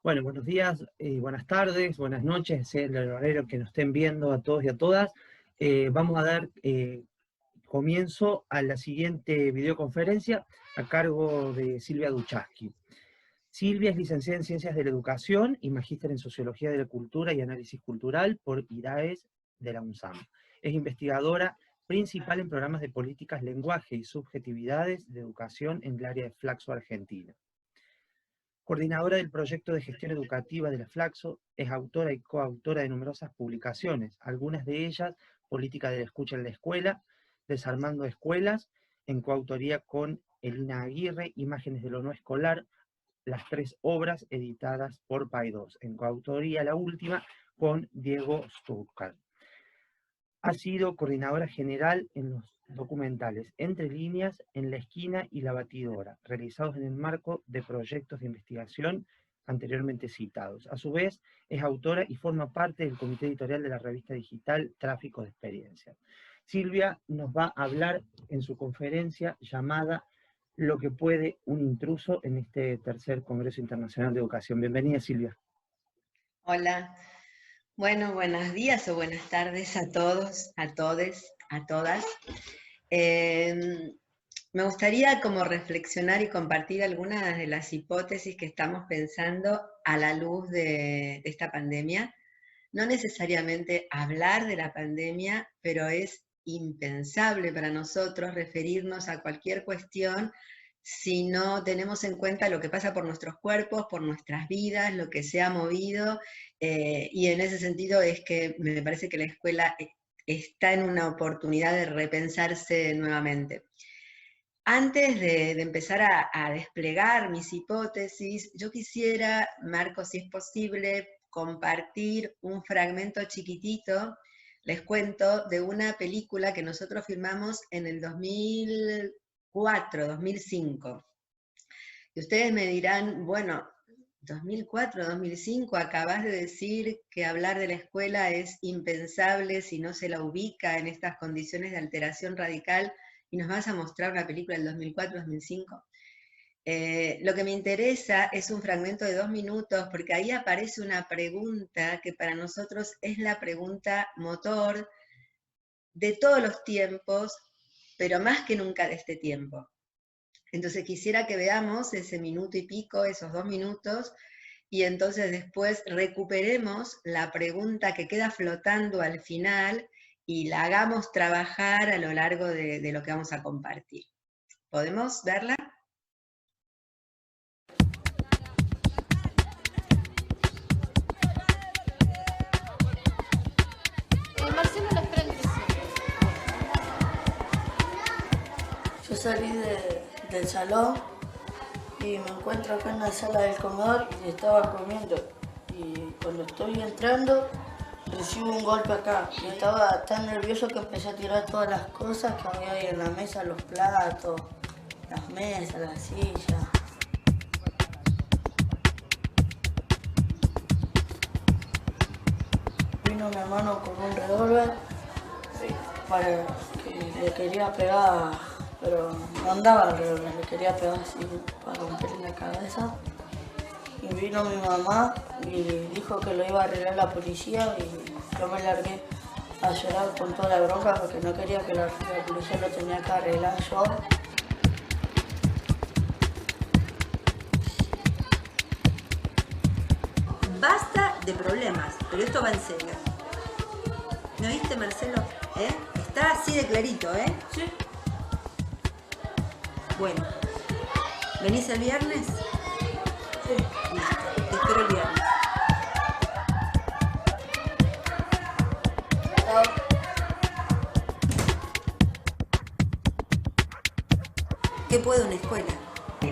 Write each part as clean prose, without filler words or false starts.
Bueno, buenos días, buenas tardes, buenas noches, sea el horario que nos estén viendo a todos y a todas. Vamos a dar comienzo a la siguiente videoconferencia a cargo de Silvia Duchaski. Silvia es licenciada en Ciencias de la Educación y magíster en Sociología de la Cultura y Análisis Cultural por IDAES de la UNSAM. Es investigadora principal en programas de políticas, lenguaje y subjetividades de educación en el área de Flaxo, Argentina. Coordinadora del proyecto de gestión educativa de la Flaxo, es autora y coautora de numerosas publicaciones, algunas de ellas Política de la Escucha en la Escuela, Desarmando Escuelas, en coautoría con Elina Aguirre, Imágenes de lo no escolar, las 3 obras editadas por Paidós, en coautoría la última con Diego Stuttgart. Ha sido coordinadora general en los documentales Entre Líneas, En la Esquina y La Batidora, realizados en el marco de proyectos de investigación anteriormente citados. A su vez, es autora y forma parte del comité editorial de la revista digital Tráfico de Experiencias. Silvia nos va a hablar en su conferencia llamada Lo que puede un intruso en este tercer Congreso Internacional de Educación. Bienvenida, Silvia. Hola, bueno, buenos días o buenas tardes a todos, a todes, a todas. Me gustaría como reflexionar y compartir algunas de las hipótesis que estamos pensando a la luz de esta pandemia. No necesariamente hablar de la pandemia, pero es impensable para nosotros referirnos a cualquier cuestión si no tenemos en cuenta lo que pasa por nuestros cuerpos, por nuestras vidas, lo que se ha movido, y en ese sentido es que me parece que la escuela está en una oportunidad de repensarse nuevamente. Antes de empezar a desplegar mis hipótesis, yo quisiera, Marco, si es posible, compartir un fragmento chiquitito, les cuento, de una película que nosotros filmamos en el 2004, 2005. Y ustedes me dirán, bueno, 2004, 2005, acabas de decir que hablar de la escuela es impensable si no se la ubica en estas condiciones de alteración radical y nos vas a mostrar una película del 2004, 2005. Lo que me interesa es un fragmento de 2 minutos, porque ahí aparece una pregunta que para nosotros es la pregunta motor de todos los tiempos, pero más que nunca de este tiempo. Entonces quisiera que veamos ese minuto y pico, esos 2 minutos, y entonces después recuperemos la pregunta que queda flotando al final y la hagamos trabajar a lo largo de lo que vamos a compartir. ¿Podemos verla? Marcelo la espera en Yo salí del salón y me encuentro acá en la sala del comedor y estaba comiendo. Y cuando estoy entrando, recibo un golpe acá. Y estaba tan nervioso que empecé a tirar todas las cosas que había ahí en la mesa, los platos, las mesas, las sillas. Vino mi hermano con un revólver para que le quería pegar, pero no andaba el revólver, le quería pegar así para romperle la cabeza. Y vino mi mamá y dijo que lo iba a arreglar la policía y yo me largué a llorar con toda la bronca porque no quería que la policía lo tenía que arreglar yo. Basta de problemas, pero esto va en serio. ¿No viste, Marcelo? Está así de clarito, ¿eh? Sí. Bueno, ¿venís el viernes? Sí. Listo, te espero el viernes. Chao. ¿Qué puede una escuela?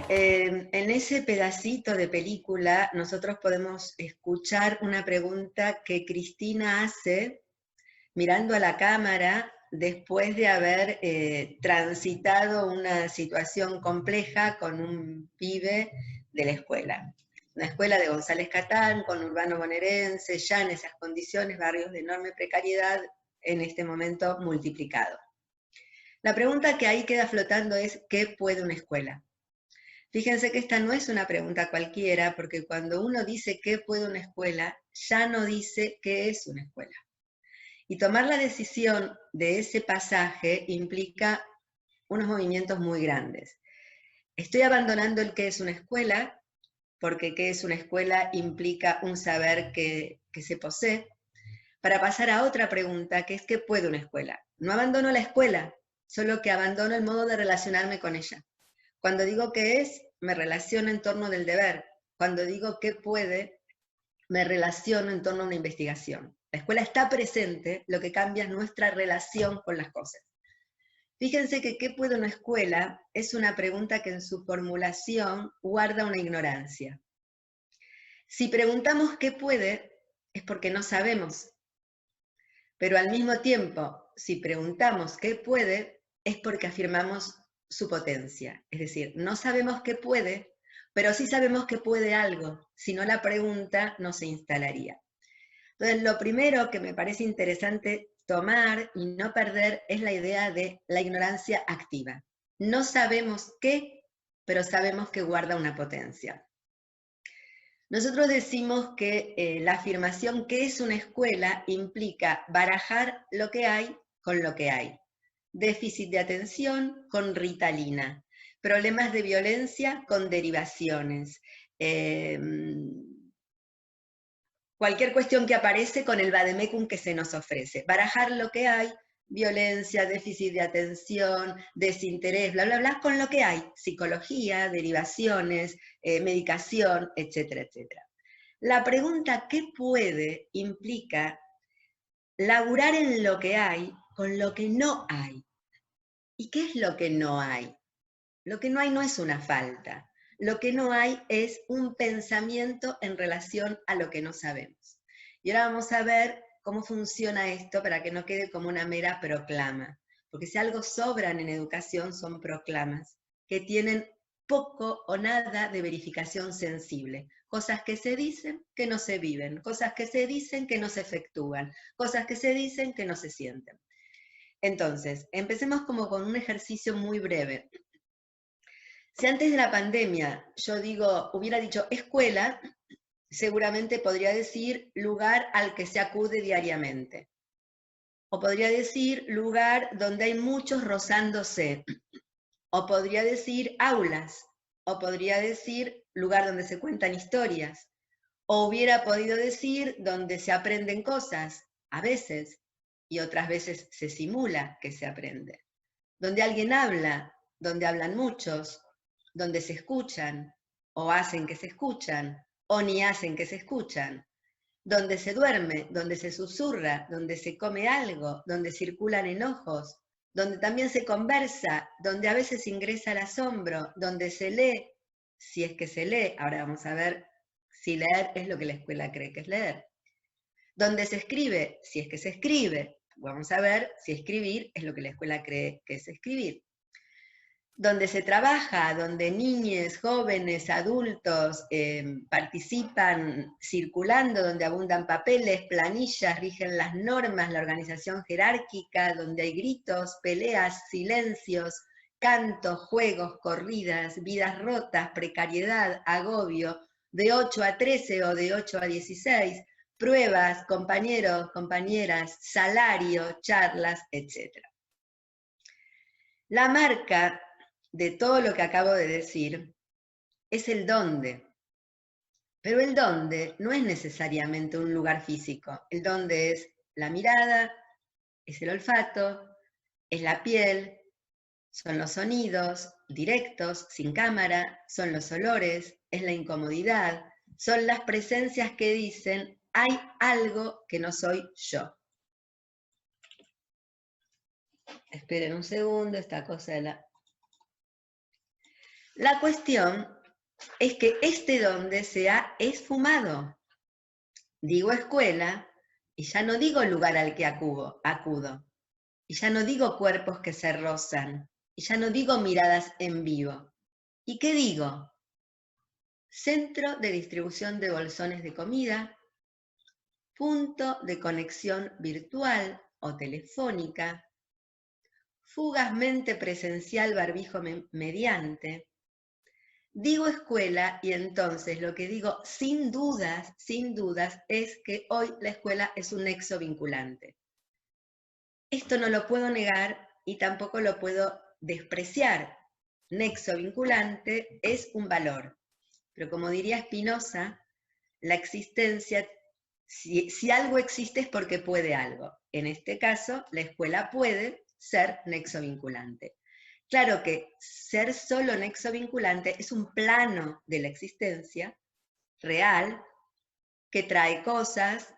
En ese pedacito de película nosotros podemos escuchar una pregunta que Cristina hace mirando a la cámara después de haber transitado una situación compleja con un pibe de la escuela. Una escuela de González Catán, con urbano bonaerense, ya en esas condiciones, barrios de enorme precariedad, en este momento multiplicado. La pregunta que ahí queda flotando es, ¿qué puede una escuela? Fíjense que esta no es una pregunta cualquiera, porque cuando uno dice qué puede una escuela, ya no dice qué es una escuela. Y tomar la decisión de ese pasaje implica unos movimientos muy grandes. Estoy abandonando el qué es una escuela, porque qué es una escuela implica un saber que se posee, para pasar a otra pregunta, que es qué puede una escuela. No abandono la escuela, solo que abandono el modo de relacionarme con ella. Cuando digo qué es, me relaciono en torno del deber. Cuando digo qué puede, me relaciono en torno a una investigación. La escuela está presente, lo que cambia es nuestra relación con las cosas. Fíjense que ¿qué puede una escuela? Es una pregunta que en su formulación guarda una ignorancia. Si preguntamos qué puede, es porque no sabemos. Pero al mismo tiempo, si preguntamos qué puede, es porque afirmamos su potencia. Es decir, no sabemos qué puede, pero sí sabemos que puede algo. Si no, la pregunta no se instalaría. Entonces, lo primero que me parece interesante tomar y no perder es la idea de la ignorancia activa. No sabemos qué, pero sabemos que guarda una potencia. Nosotros decimos que la afirmación que es una escuela implica barajar lo que hay con lo que hay. Déficit de atención con Ritalina. Problemas de violencia con derivaciones. Cualquier cuestión que aparece con el vademecum que se nos ofrece. Barajar lo que hay, violencia, déficit de atención, desinterés, bla, bla, bla, con lo que hay. Psicología, derivaciones, medicación, etcétera, etcétera. La pregunta ¿qué puede? Implica laburar en lo que hay con lo que no hay. ¿Y qué es lo que no hay? Lo que no hay no es una falta. Lo que no hay es un pensamiento en relación a lo que no sabemos. Y ahora vamos a ver cómo funciona esto para que no quede como una mera proclama. Porque si algo sobran en educación son proclamas, que tienen poco o nada de verificación sensible. Cosas que se dicen que no se viven, cosas que se dicen que no se efectúan, cosas que se dicen que no se sienten. Entonces, empecemos como con un ejercicio muy breve. Si antes de la pandemia yo hubiera dicho escuela, seguramente podría decir lugar al que se acude diariamente. O podría decir lugar donde hay muchos rozándose. O podría decir aulas. O podría decir lugar donde se cuentan historias. O hubiera podido decir donde se aprenden cosas, a veces, y otras veces se simula que se aprende. Donde alguien habla, donde hablan muchos, donde se escuchan, o hacen que se escuchan, o ni hacen que se escuchan, donde se duerme, donde se susurra, donde se come algo, donde circulan enojos, donde también se conversa, donde a veces ingresa el asombro, donde se lee, si es que se lee, ahora vamos a ver si leer es lo que la escuela cree que es leer, donde se escribe, si es que se escribe, vamos a ver si escribir es lo que la escuela cree que es escribir, donde se trabaja, donde niños, jóvenes, adultos participan circulando, donde abundan papeles, planillas, rigen las normas, la organización jerárquica, donde hay gritos, peleas, silencios, cantos, juegos, corridas, vidas rotas, precariedad, agobio, de 8 a 13 o de 8 a 16, pruebas, compañeros, compañeras, salario, charlas, etc. La marca de todo lo que acabo de decir es el dónde. Pero el dónde no es necesariamente un lugar físico. El dónde es la mirada, es el olfato, es la piel, son los sonidos directos, sin cámara, son los olores, es la incomodidad, son las presencias que dicen hay algo que no soy yo. Esperen un segundo, esta cosa de la... La cuestión es que este donde se ha esfumado. Digo escuela y ya no digo lugar al que acudo. Y ya no digo cuerpos que se rozan. Y ya no digo miradas en vivo. ¿Y qué digo? Centro de distribución de bolsones de comida, punto de conexión virtual o telefónica, fugazmente presencial barbijo mediante, Digo escuela y entonces lo que digo sin dudas, es que hoy la escuela es un nexo vinculante. Esto no lo puedo negar y tampoco lo puedo despreciar. Nexo vinculante es un valor. Pero como diría Spinoza, la existencia, si algo existe es porque puede algo. En este caso, la escuela puede ser nexo vinculante. Claro que ser solo nexo vinculante es un plano de la existencia real que trae cosas,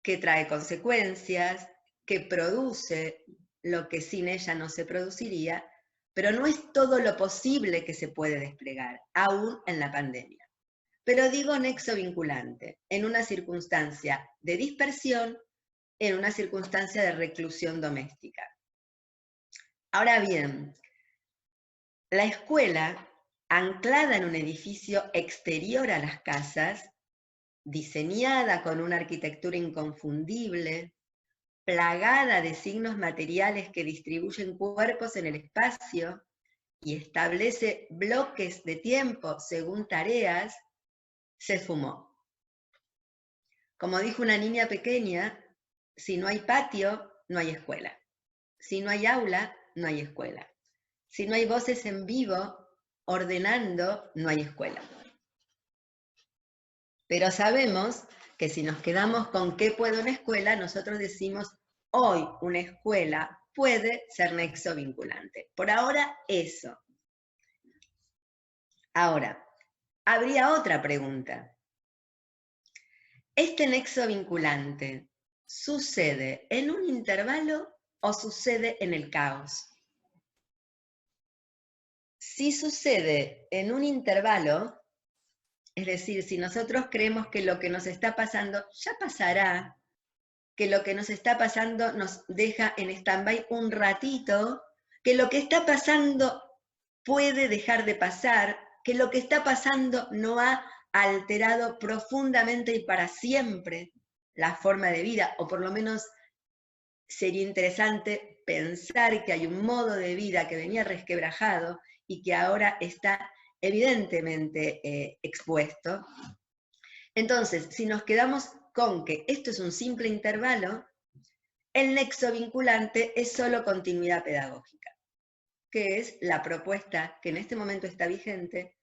que trae consecuencias, que produce lo que sin ella no se produciría, pero no es todo lo posible que se puede desplegar, aún en la pandemia. Pero digo nexo vinculante, en una circunstancia de dispersión, en una circunstancia de reclusión doméstica. Ahora bien, la escuela, anclada en un edificio exterior a las casas, diseñada con una arquitectura inconfundible, plagada de signos materiales que distribuyen cuerpos en el espacio y establece bloques de tiempo según tareas, se esfumó. Como dijo una niña pequeña, si no hay patio, no hay escuela. Si no hay aula, no hay escuela. Si no hay voces en vivo ordenando, no hay escuela. Pero sabemos que si nos quedamos con qué puede una escuela, nosotros decimos, hoy una escuela puede ser nexo vinculante. Por ahora, eso. Ahora, habría otra pregunta. ¿Este nexo vinculante sucede en un intervalo o sucede en el caos? Si sucede en un intervalo, es decir, si nosotros creemos que lo que nos está pasando ya pasará, que lo que nos está pasando nos deja en stand-by un ratito, que lo que está pasando puede dejar de pasar, que lo que está pasando no ha alterado profundamente y para siempre la forma de vida, o por lo menos sería interesante pensar que hay un modo de vida que venía resquebrajado y que ahora está evidentemente expuesto. Entonces, si nos quedamos con que esto es un simple intervalo, el nexo vinculante es solo continuidad pedagógica, que es la propuesta que en este momento está vigente,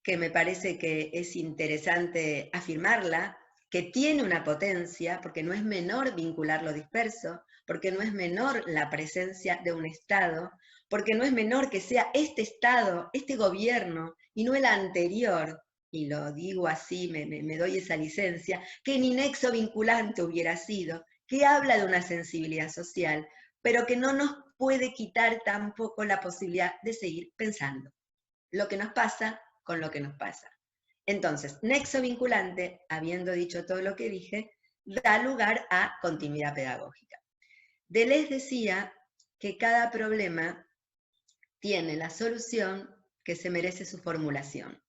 que me parece que es interesante afirmarla, que tiene una potencia, porque no es menor vincular lo disperso, porque no es menor la presencia de un Estado, porque no es menor que sea este Estado, este gobierno, y no el anterior, y lo digo así, me doy esa licencia, que ni nexo vinculante hubiera sido, que habla de una sensibilidad social, pero que no nos puede quitar tampoco la posibilidad de seguir pensando lo que nos pasa con lo que nos pasa. Entonces, nexo vinculante, habiendo dicho todo lo que dije, da lugar a continuidad pedagógica. Deleuze decía que cada problema tiene la solución que se merece su formulación.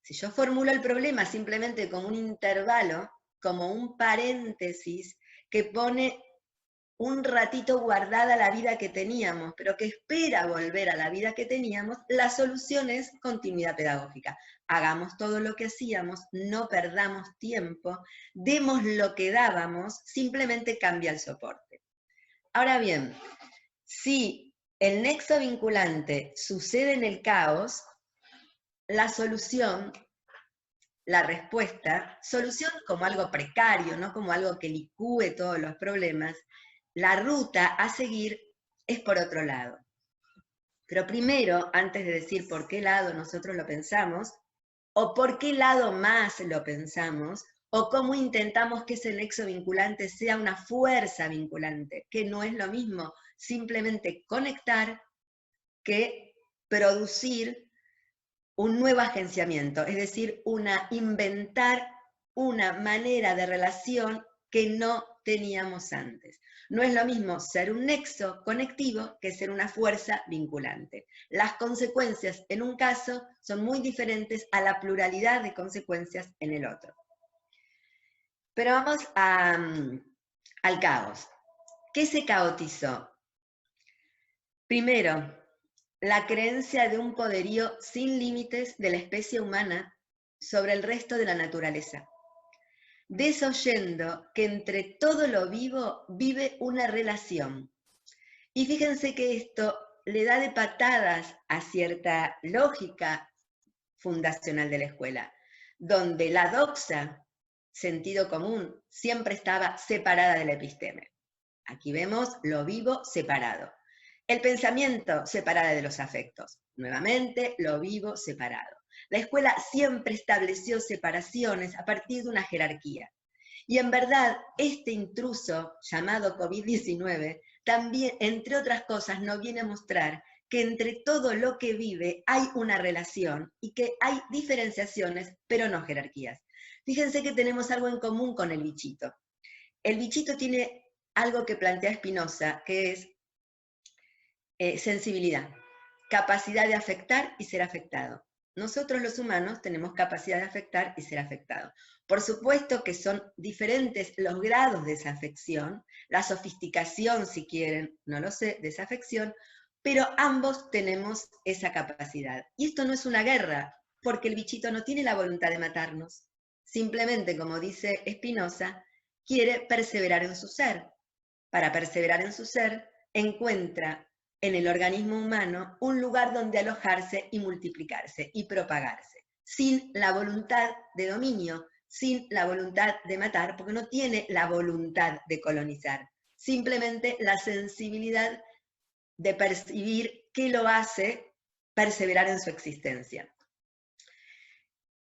Si yo formulo el problema simplemente como un intervalo, como un paréntesis que pone un ratito guardada la vida que teníamos, pero que espera volver a la vida que teníamos, la solución es continuidad pedagógica. Hagamos todo lo que hacíamos, no perdamos tiempo, demos lo que dábamos, simplemente cambia el soporte. Ahora bien, si el nexo vinculante sucede en el caos, la solución, la respuesta, solución como algo precario, no como algo que licúe todos los problemas, la ruta a seguir es por otro lado. Pero primero, antes de decir por qué lado nosotros lo pensamos, o por qué lado más lo pensamos, o cómo intentamos que ese nexo vinculante sea una fuerza vinculante, que no es lo mismo simplemente conectar que producir un nuevo agenciamiento, es decir, inventar una manera de relación que no teníamos antes. No es lo mismo ser un nexo conectivo que ser una fuerza vinculante. Las consecuencias en un caso son muy diferentes a la pluralidad de consecuencias en el otro. Pero vamos al caos. ¿Qué se caotizó? Primero, la creencia de un poderío sin límites de la especie humana sobre el resto de la naturaleza, desoyendo que entre todo lo vivo vive una relación. Y fíjense que esto le da de patadas a cierta lógica fundacional de la escuela, donde la doxa, sentido común, siempre estaba separada de la episteme. Aquí vemos lo vivo separado. El pensamiento separado de los afectos. Nuevamente, lo vivo separado. La escuela siempre estableció separaciones a partir de una jerarquía. Y en verdad, este intruso llamado COVID-19 también, entre otras cosas, nos viene a mostrar que entre todo lo que vive hay una relación y que hay diferenciaciones, pero no jerarquías. Fíjense que tenemos algo en común con el bichito. El bichito tiene algo que plantea Spinoza, que es sensibilidad, capacidad de afectar y ser afectado. Nosotros los humanos tenemos capacidad de afectar y ser afectados. Por supuesto que son diferentes los grados de esa afección, la sofisticación, si quieren, no lo sé, de esa afección, pero ambos tenemos esa capacidad. Y esto no es una guerra, porque el bichito no tiene la voluntad de matarnos. Simplemente, como dice Spinoza, quiere perseverar en su ser. Para perseverar en su ser, encuentra en el organismo humano un lugar donde alojarse y multiplicarse y propagarse, sin la voluntad de dominio, sin la voluntad de matar, porque no tiene la voluntad de colonizar, simplemente la sensibilidad de percibir que lo hace perseverar en su existencia.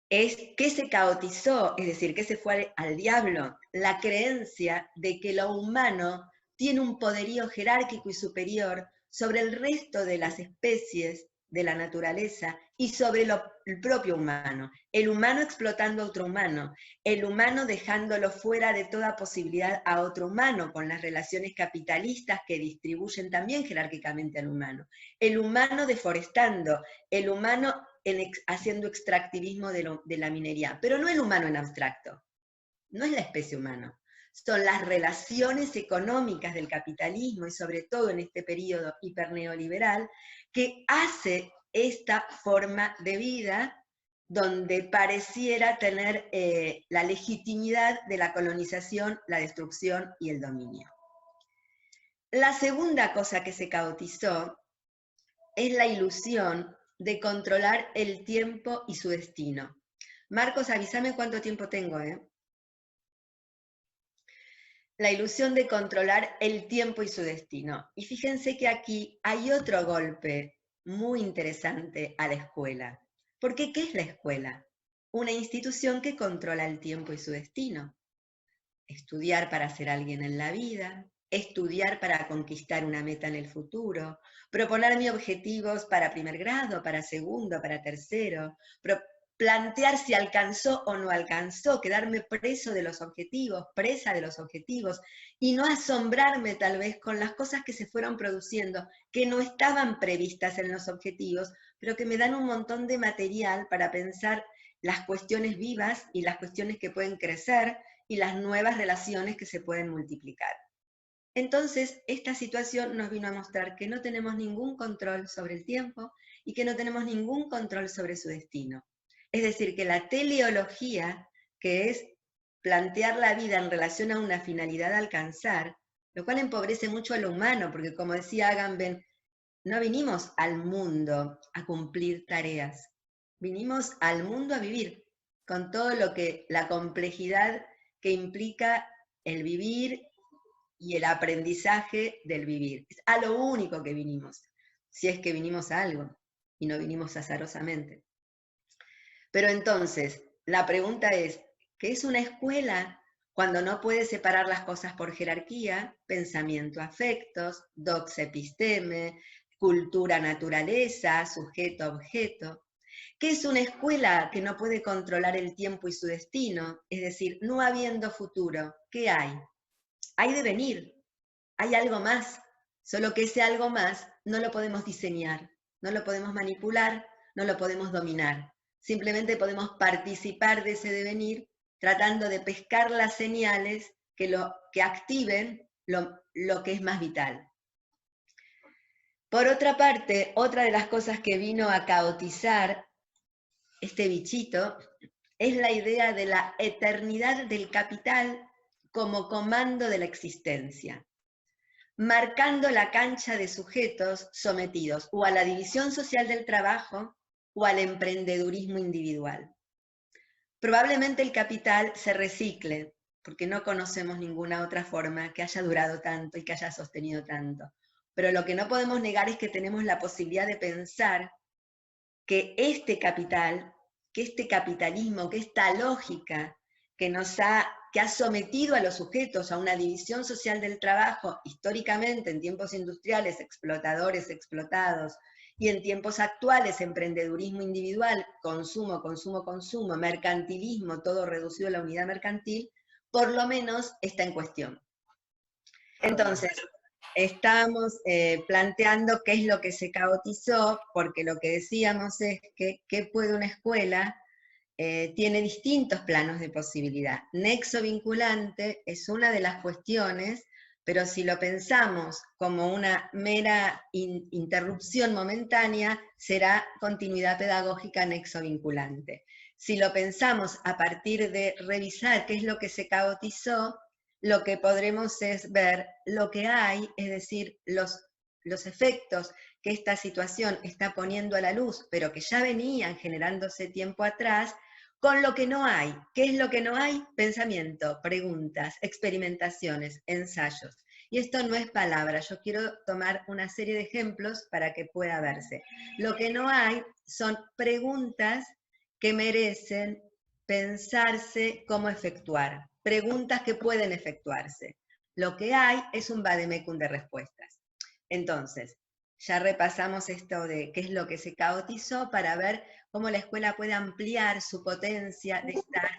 Es que se caotizó, es decir, que se fue al diablo, la creencia de que lo humano tiene un poderío jerárquico y superior sobre el resto de las especies de la naturaleza y sobre el propio humano. El humano explotando a otro humano, el humano dejándolo fuera de toda posibilidad a otro humano con las relaciones capitalistas que distribuyen también jerárquicamente al humano. El humano deforestando, el humano haciendo extractivismo de la minería, pero no el humano en abstracto, no es la especie humana. Son las relaciones económicas del capitalismo y sobre todo en este periodo hiperneoliberal que hace esta forma de vida donde pareciera tener la legitimidad de la colonización, la destrucción y el dominio. La segunda cosa que se caotizó es la ilusión de controlar el tiempo y su destino. Marcos, avísame cuánto tiempo tengo, La ilusión de controlar el tiempo y su destino. Y fíjense que aquí hay otro golpe muy interesante a la escuela. Porque ¿qué es la escuela? Una institución que controla el tiempo y su destino. Estudiar para ser alguien en la vida, estudiar para conquistar una meta en el futuro, proponerme objetivos para primer grado, para segundo, para tercero, plantear si alcanzó o no alcanzó, quedarme preso de los objetivos, presa de los objetivos, y no asombrarme tal vez con las cosas que se fueron produciendo, que no estaban previstas en los objetivos, pero que me dan un montón de material para pensar las cuestiones vivas y las cuestiones que pueden crecer y las nuevas relaciones que se pueden multiplicar. Entonces, esta situación nos vino a mostrar que no tenemos ningún control sobre el tiempo y que no tenemos ningún control sobre su destino. Es decir, que la teleología, que es plantear la vida en relación a una finalidad a alcanzar, lo cual empobrece mucho a lo humano, porque como decía Agamben, no vinimos al mundo a cumplir tareas, vinimos al mundo a vivir, con todo lo que la complejidad que implica el vivir y el aprendizaje del vivir. Es a lo único que vinimos, si es que vinimos a algo, y no vinimos azarosamente. Pero entonces, la pregunta es, ¿qué es una escuela cuando no puede separar las cosas por jerarquía, pensamiento, afectos, doxa, episteme, cultura, naturaleza, sujeto, objeto? ¿Qué es una escuela que no puede controlar el tiempo y su destino? Es decir, no habiendo futuro, ¿qué hay? Hay devenir, hay algo más, solo que ese algo más no lo podemos diseñar, no lo podemos manipular, no lo podemos dominar. Simplemente podemos participar de ese devenir tratando de pescar las señales que activen lo que es más vital. Por otra parte, otra de las cosas que vino a caotizar este bichito es la idea de la eternidad del capital como comando de la existencia, marcando la cancha de sujetos sometidos o a la división social del trabajo o al emprendedurismo individual. Probablemente el capital se recicle, porque no conocemos ninguna otra forma que haya durado tanto y que haya sostenido tanto. Pero lo que no podemos negar es que tenemos la posibilidad de pensar que este capital, que este capitalismo, que esta lógica que ha sometido a los sujetos a una división social del trabajo, históricamente en tiempos industriales, explotadores, explotados, y en tiempos actuales, emprendedurismo individual, consumo, consumo, consumo, mercantilismo, todo reducido a la unidad mercantil, por lo menos está en cuestión. Entonces, estamos planteando qué es lo que se caotizó, porque lo que decíamos es que ¿qué puede una escuela? Tiene distintos planos de posibilidad. Nexo vinculante es una de las cuestiones, pero si lo pensamos como una mera interrupción momentánea, será continuidad pedagógica nexo vinculante. Si lo pensamos a partir de revisar qué es lo que se caotizó, lo que podremos es ver lo que hay, es decir, los efectos que esta situación está poniendo a la luz, pero que ya venían generándose tiempo atrás, con lo que no hay. ¿Qué es lo que no hay? Pensamiento, preguntas, experimentaciones, ensayos. Y esto no es palabra, yo quiero tomar una serie de ejemplos para que pueda verse. Lo que no hay son preguntas que merecen pensarse cómo efectuar, preguntas que pueden efectuarse. Lo que hay es un vademecum de respuestas. Entonces, ya repasamos esto de qué es lo que se caotizó para ver cómo la escuela puede ampliar su potencia de estar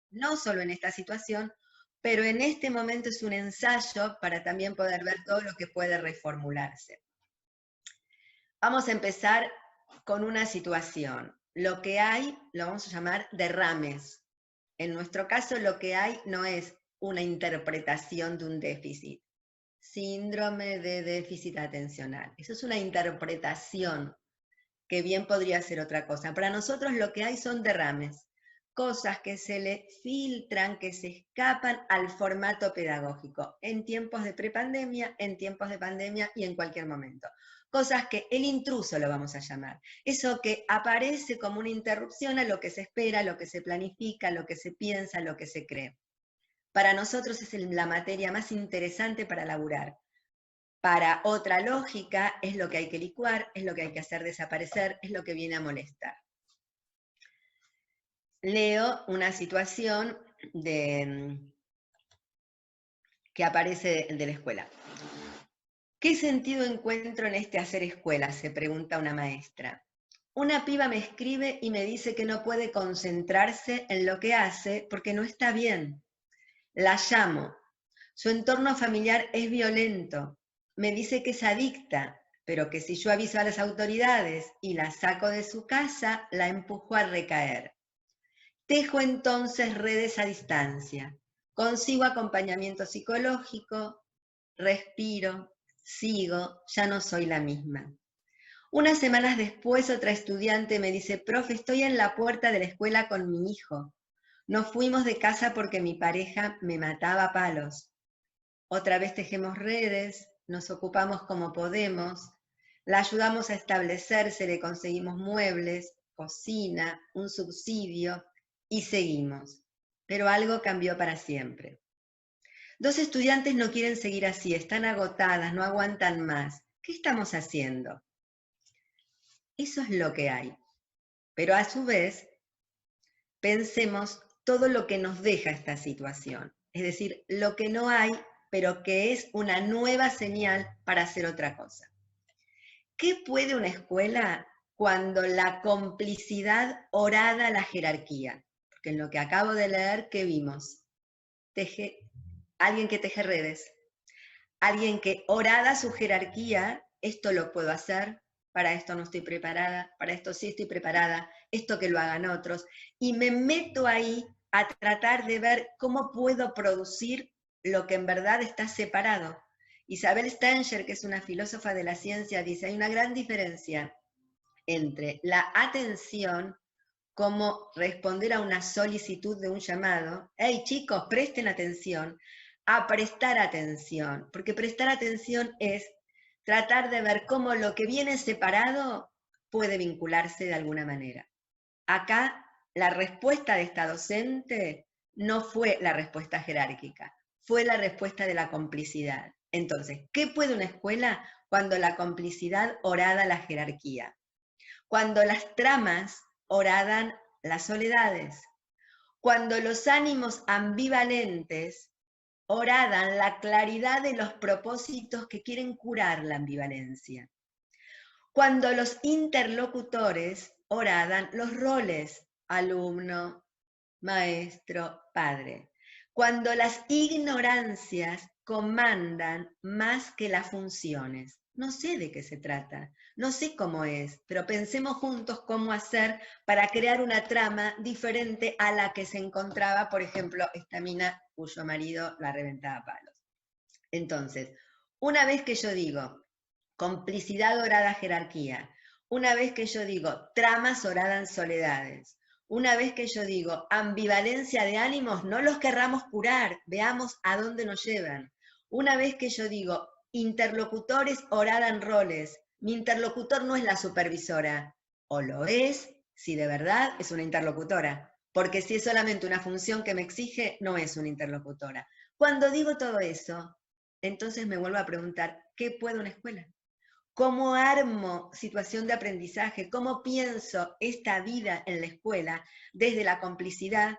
no solo en esta situación, pero en este momento es un ensayo para también poder ver todo lo que puede reformularse. Vamos a empezar con una situación. Lo que hay lo vamos a llamar derrames. En nuestro caso lo que hay no es una interpretación de un déficit. Síndrome de déficit atencional. Eso es una interpretación que bien podría ser otra cosa. Para nosotros lo que hay son derrames, cosas que se le filtran, que se escapan al formato pedagógico, en tiempos de prepandemia, en tiempos de pandemia y en cualquier momento. Cosas que el intruso lo vamos a llamar. Eso que aparece como una interrupción a lo que se espera, lo que se planifica, lo que se piensa, lo que se cree. Para nosotros es la materia más interesante para laburar. Para otra lógica es lo que hay que licuar, es lo que hay que hacer desaparecer, es lo que viene a molestar. Leo una situación que aparece de la escuela. ¿Qué sentido encuentro en este hacer escuela?, se pregunta una maestra. Una piba me escribe y me dice que no puede concentrarse en lo que hace porque no está bien. La llamo. Su entorno familiar es violento. Me dice que es adicta, pero que si yo aviso a las autoridades y la saco de su casa, la empujo a recaer. Tejo entonces redes a distancia. Consigo acompañamiento psicológico, respiro, sigo, ya no soy la misma. Unas semanas después otra estudiante me dice, profe, estoy en la puerta de la escuela con mi hijo. Nos fuimos de casa porque mi pareja me mataba a palos. Otra vez tejemos redes, nos ocupamos como podemos, la ayudamos a establecerse, le conseguimos muebles, cocina, un subsidio y seguimos. Pero algo cambió para siempre. Dos estudiantes no quieren seguir así, están agotadas, no aguantan más. ¿Qué estamos haciendo? Eso es lo que hay. Pero a su vez, pensemos todo lo que nos deja esta situación. Es decir, lo que no hay, pero que es una nueva señal para hacer otra cosa. ¿Qué puede una escuela cuando la complicidad horada la jerarquía? Porque en lo que acabo de leer, ¿qué vimos? Alguien que teje redes, alguien que horada su jerarquía, esto lo puedo hacer, para esto no estoy preparada, para esto sí estoy preparada, esto que lo hagan otros, y me meto ahí a tratar de ver cómo puedo producir lo que en verdad está separado, Isabel Stenger, que es una filósofa de la ciencia, dice, hay una gran diferencia entre la atención como responder a una solicitud de un llamado, hey chicos, presten atención, a prestar atención, porque prestar atención es tratar de ver cómo lo que viene separado puede vincularse de alguna manera. Acá la respuesta de esta docente no fue la respuesta jerárquica, fue la respuesta de la complicidad. Entonces, ¿qué puede una escuela cuando la complicidad horada la jerarquía? Cuando las tramas horadan las soledades, cuando los ánimos ambivalentes horadan la claridad de los propósitos que quieren curar la ambivalencia, cuando los interlocutores horadan los roles, alumno, maestro, padre, cuando las ignorancias comandan más que las funciones. No sé de qué se trata, no sé cómo es, pero pensemos juntos cómo hacer para crear una trama diferente a la que se encontraba, por ejemplo, esta mina cuyo marido la reventaba a palos. Entonces, una vez que yo digo complicidad orada jerarquía, una vez que yo digo tramas oradas soledades, una vez que yo digo ambivalencia de ánimos, no los querramos curar, veamos a dónde nos llevan. Una vez que yo digo interlocutores oradan roles, mi interlocutor no es la supervisora, o lo es si de verdad es una interlocutora, porque si es solamente una función que me exige, no es una interlocutora. Cuando digo todo eso, entonces me vuelvo a preguntar, ¿qué puede una escuela? ¿Cómo armo situación de aprendizaje? ¿Cómo pienso esta vida en la escuela desde la complicidad,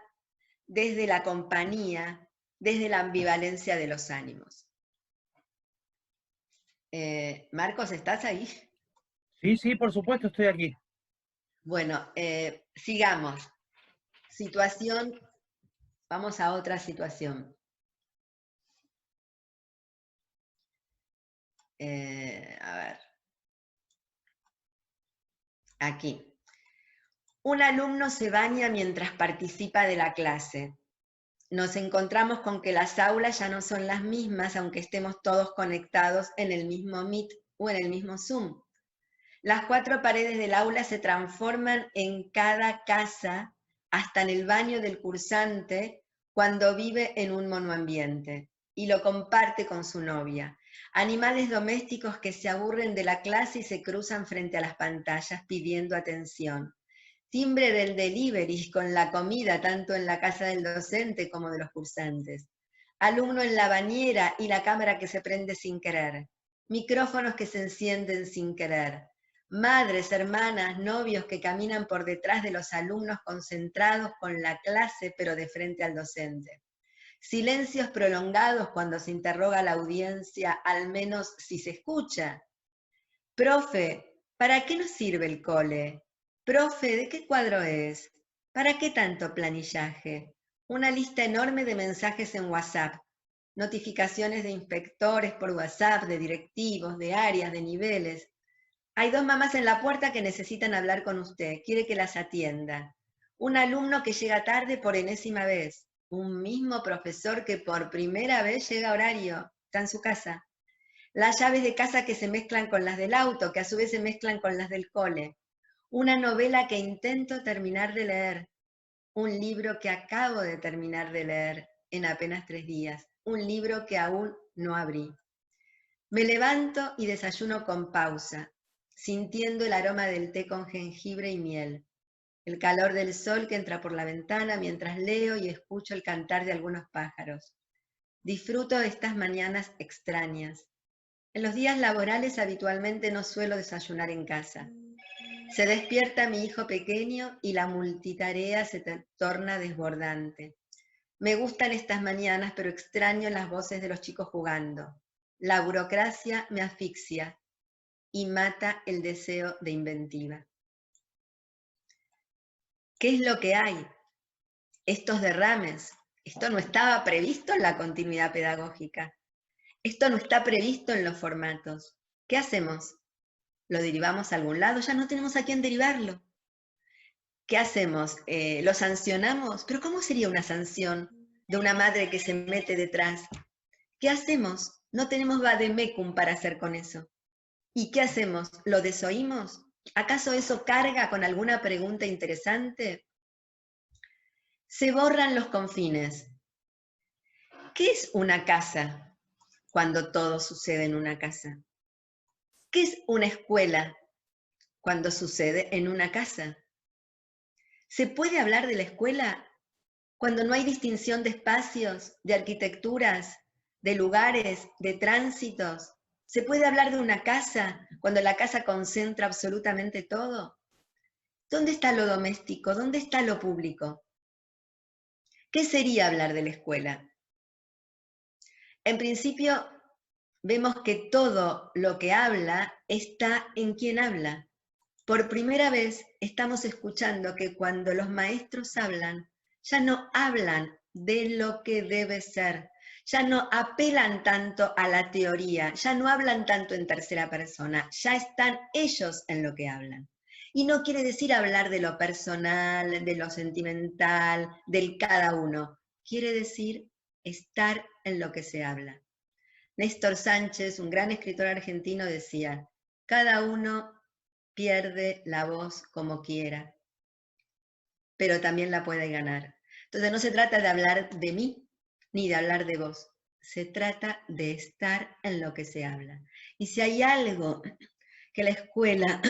desde la compañía, desde la ambivalencia de los ánimos? Marcos, ¿estás ahí? Sí, sí, por supuesto, estoy aquí. Bueno, sigamos. Situación, vamos a otra situación. A ver. Aquí. Un alumno se baña mientras participa de la clase. Nos encontramos con que las aulas ya no son las mismas, aunque estemos todos conectados en el mismo Meet o en el mismo Zoom. Las 4 paredes del aula se transforman en cada casa, hasta en el baño del cursante, cuando vive en un monoambiente, y lo comparte con su novia. Animales domésticos que se aburren de la clase y se cruzan frente a las pantallas pidiendo atención. Timbre del delivery con la comida, tanto en la casa del docente como de los cursantes. Alumno en la bañera y la cámara que se prende sin querer. Micrófonos que se encienden sin querer. Madres, hermanas, novios que caminan por detrás de los alumnos concentrados con la clase pero de frente al docente. Silencios prolongados cuando se interroga a la audiencia, al menos si se escucha. Profe, ¿para qué nos sirve el cole? Profe, ¿de qué cuadro es? ¿Para qué tanto planillaje? Una lista enorme de mensajes en WhatsApp. Notificaciones de inspectores por WhatsApp, de directivos, de áreas, de niveles. Hay 2 mamás en la puerta que necesitan hablar con usted. Quiere que las atienda. Un alumno que llega tarde por enésima vez. Un mismo profesor que por primera vez llega a horario. Está en su casa. Las llaves de casa que se mezclan con las del auto, que a su vez se mezclan con las del cole. Una novela que intento terminar de leer. Un libro que acabo de terminar de leer en apenas 3 días. Un libro que aún no abrí. Me levanto y desayuno con pausa, sintiendo el aroma del té con jengibre y miel. El calor del sol que entra por la ventana mientras leo y escucho el cantar de algunos pájaros. Disfruto de estas mañanas extrañas. En los días laborales habitualmente no suelo desayunar en casa. Se despierta mi hijo pequeño y la multitarea se torna desbordante. Me gustan estas mañanas, pero extraño las voces de los chicos jugando. La burocracia me asfixia y mata el deseo de inventiva. ¿Qué es lo que hay? Estos derrames. Esto no estaba previsto en la continuidad pedagógica. Esto no está previsto en los formatos. ¿Qué hacemos? ¿Lo derivamos a algún lado? Ya no tenemos a quién derivarlo. ¿Qué hacemos? ¿Lo sancionamos? ¿Pero cómo sería una sanción de una madre que se mete detrás? ¿Qué hacemos? No tenemos vademecum para hacer con eso. ¿Y qué hacemos? ¿Lo desoímos? ¿Acaso eso carga con alguna pregunta interesante? Se borran los confines. ¿Qué es una casa cuando todo sucede en una casa? ¿Qué es una escuela cuando sucede en una casa? ¿Se puede hablar de la escuela cuando no hay distinción de espacios, de arquitecturas, de lugares, de tránsitos? ¿Se puede hablar de una casa cuando la casa concentra absolutamente todo? ¿Dónde está lo doméstico? ¿Dónde está lo público? ¿Qué sería hablar de la escuela? En principio, vemos que todo lo que habla está en quien habla. Por primera vez estamos escuchando que cuando los maestros hablan, ya no hablan de lo que debe ser, ya no apelan tanto a la teoría, ya no hablan tanto en tercera persona, ya están ellos en lo que hablan. Y no quiere decir hablar de lo personal, de lo sentimental, del cada uno. Quiere decir estar en lo que se habla. Néstor Sánchez, un gran escritor argentino, decía, cada uno pierde la voz como quiera, pero también la puede ganar. Entonces no se trata de hablar de mí, ni de hablar de vos. Se trata de estar en lo que se habla. Y si hay algo que la escuela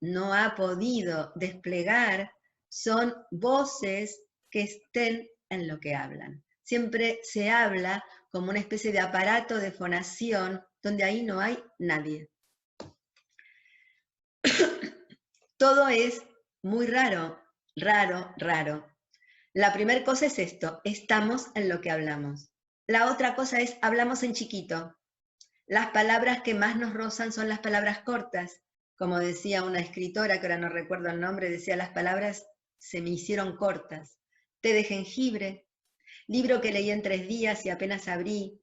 no ha podido desplegar, son voces que estén en lo que hablan. Siempre se habla como una especie de aparato de fonación donde ahí no hay nadie. Todo es muy raro, raro. La primera cosa es esto, estamos en lo que hablamos. La otra cosa es, hablamos en chiquito. Las palabras que más nos rozan son las palabras cortas. Como decía una escritora, que ahora no recuerdo el nombre, decía, las palabras se me hicieron cortas. Té de jengibre, libro que leí en 3 días y apenas abrí,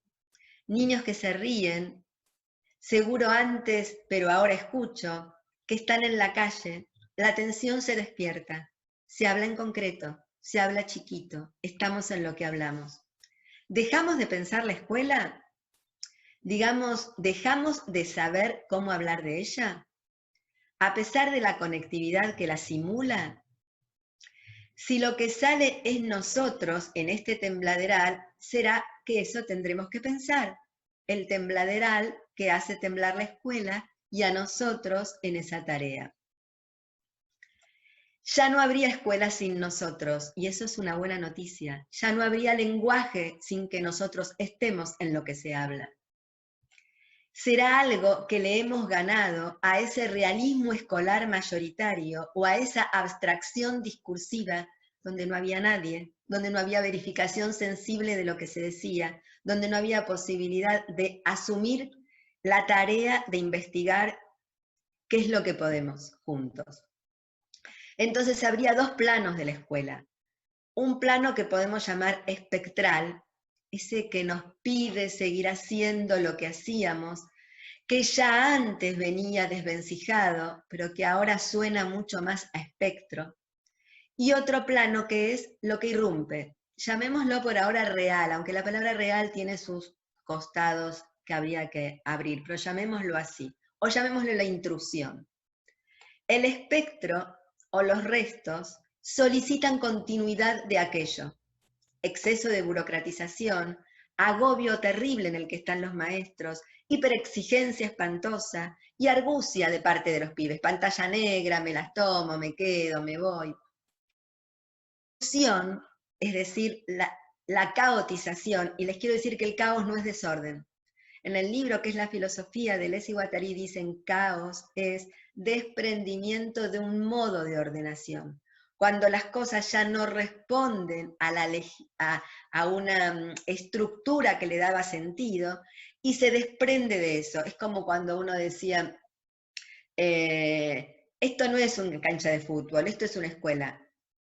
niños que se ríen, seguro antes, pero ahora escucho, que están en la calle, la atención se despierta, se habla en concreto, se habla chiquito, estamos en lo que hablamos. ¿Dejamos de pensar la escuela? Digamos, ¿dejamos de saber cómo hablar de ella? A pesar de la conectividad que la simula, si lo que sale es nosotros en este tembladeral, será que eso tendremos que pensar. El tembladeral que hace temblar la escuela y a nosotros en esa tarea. Ya no habría escuela sin nosotros, y eso es una buena noticia. Ya no habría lenguaje sin que nosotros estemos en lo que se habla. Será algo que le hemos ganado a ese realismo escolar mayoritario o a esa abstracción discursiva donde no había nadie, donde no había verificación sensible de lo que se decía, donde no había posibilidad de asumir la tarea de investigar qué es lo que podemos juntos. Entonces habría 2 planos de la escuela. Un plano que podemos llamar espectral, ese que nos pide seguir haciendo lo que hacíamos, que ya antes venía desvencijado, pero que ahora suena mucho más a espectro. Y otro plano que es lo que irrumpe. Llamémoslo por ahora real, aunque la palabra real tiene sus costados que habría que abrir, pero llamémoslo así, o llamémoslo la intrusión. El espectro o los restos solicitan continuidad de aquello, exceso de burocratización, agobio terrible en el que están los maestros, hiperexigencia espantosa y argucia de parte de los pibes, pantalla negra, me las tomo, me quedo, me voy. Es decir, la caotización, y les quiero decir que el caos no es desorden. En el libro que es la filosofía de Deleuze y Guattari dicen caos es desprendimiento de un modo de ordenación. Cuando las cosas ya no responden a una estructura que le daba sentido y se desprende de eso. Es como cuando uno decía, esto no es una cancha de fútbol, esto es una escuela.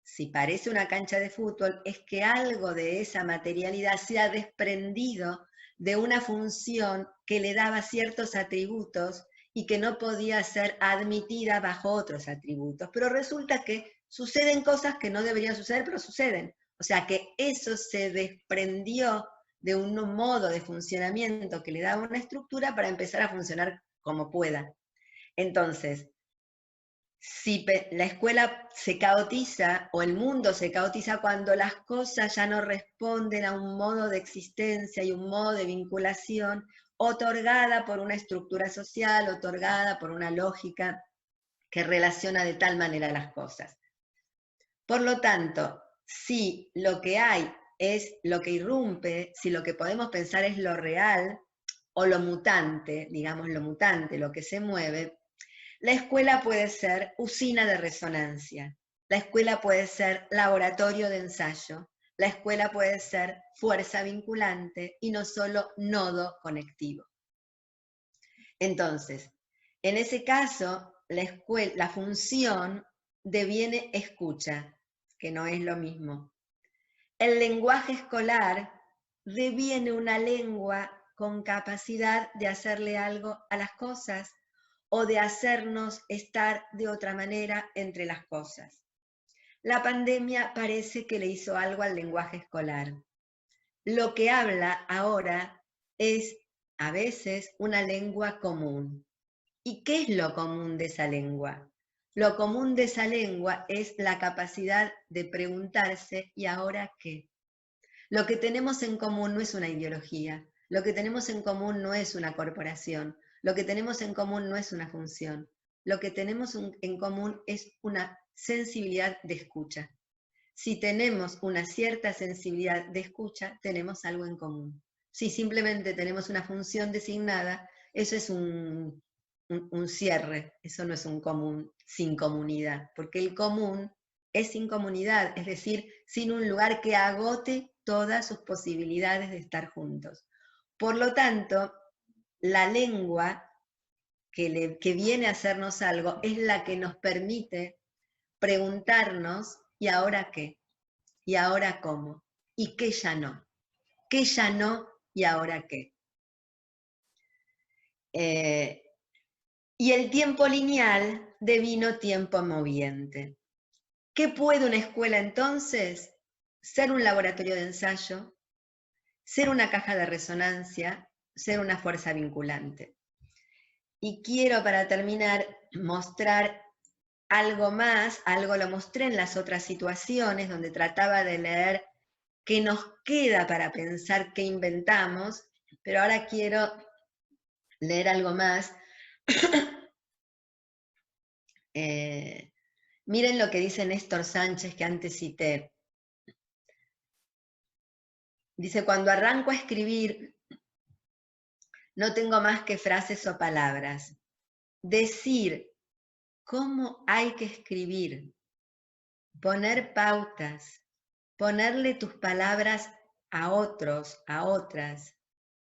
Si parece una cancha de fútbol, es que algo de esa materialidad se ha desprendido de una función que le daba ciertos atributos y que no podía ser admitida bajo otros atributos. Pero resulta que suceden cosas que no deberían suceder, pero suceden. O sea que eso se desprendió de un modo de funcionamiento que le da una estructura para empezar a funcionar como pueda. Entonces, si la escuela se caotiza o el mundo se caotiza cuando las cosas ya no responden a un modo de existencia y un modo de vinculación otorgada por una estructura social, otorgada por una lógica que relaciona de tal manera las cosas. Por lo tanto, si lo que hay es lo que irrumpe, si lo que podemos pensar es lo real o lo mutante, digamos lo mutante, lo que se mueve, la escuela puede ser usina de resonancia, la escuela puede ser laboratorio de ensayo, la escuela puede ser fuerza vinculante y no solo nodo conectivo. Entonces, en ese caso, la función deviene escucha, que no es lo mismo. El lenguaje escolar deviene una lengua con capacidad de hacerle algo a las cosas o de hacernos estar de otra manera entre las cosas. La pandemia parece que le hizo algo al lenguaje escolar. Lo que habla ahora es, a veces, una lengua común. ¿Y qué es lo común de esa lengua? Lo común de esa lengua es la capacidad de preguntarse, ¿y ahora qué? Lo que tenemos en común no es una ideología, lo que tenemos en común no es una corporación, lo que tenemos en común no es una función, lo que tenemos en común es una sensibilidad de escucha. Si tenemos una cierta sensibilidad de escucha, tenemos algo en común. Si simplemente tenemos una función designada, eso es un cierre, eso no es un común sin comunidad, porque el común es sin comunidad, es decir, sin un lugar que agote todas sus posibilidades de estar juntos. Por lo tanto, la lengua que viene a hacernos algo es la que nos permite preguntarnos, ¿y ahora qué? ¿Y ahora cómo? ¿Y qué ya no? ¿Qué ya no y ahora qué? Y el tiempo lineal devino tiempo moviente. ¿Qué puede una escuela entonces? Ser un laboratorio de ensayo, ser una caja de resonancia, ser una fuerza vinculante. Y quiero, para terminar, mostrar algo más, algo lo mostré en las otras situaciones donde trataba de leer qué nos queda para pensar qué inventamos, pero ahora quiero leer algo más. Miren lo que dice Néstor Sánchez, que antes cité. Dice, cuando arranco a escribir, no tengo más que frases o palabras. Decir cómo hay que escribir, poner pautas, ponerle tus palabras a otros, a otras.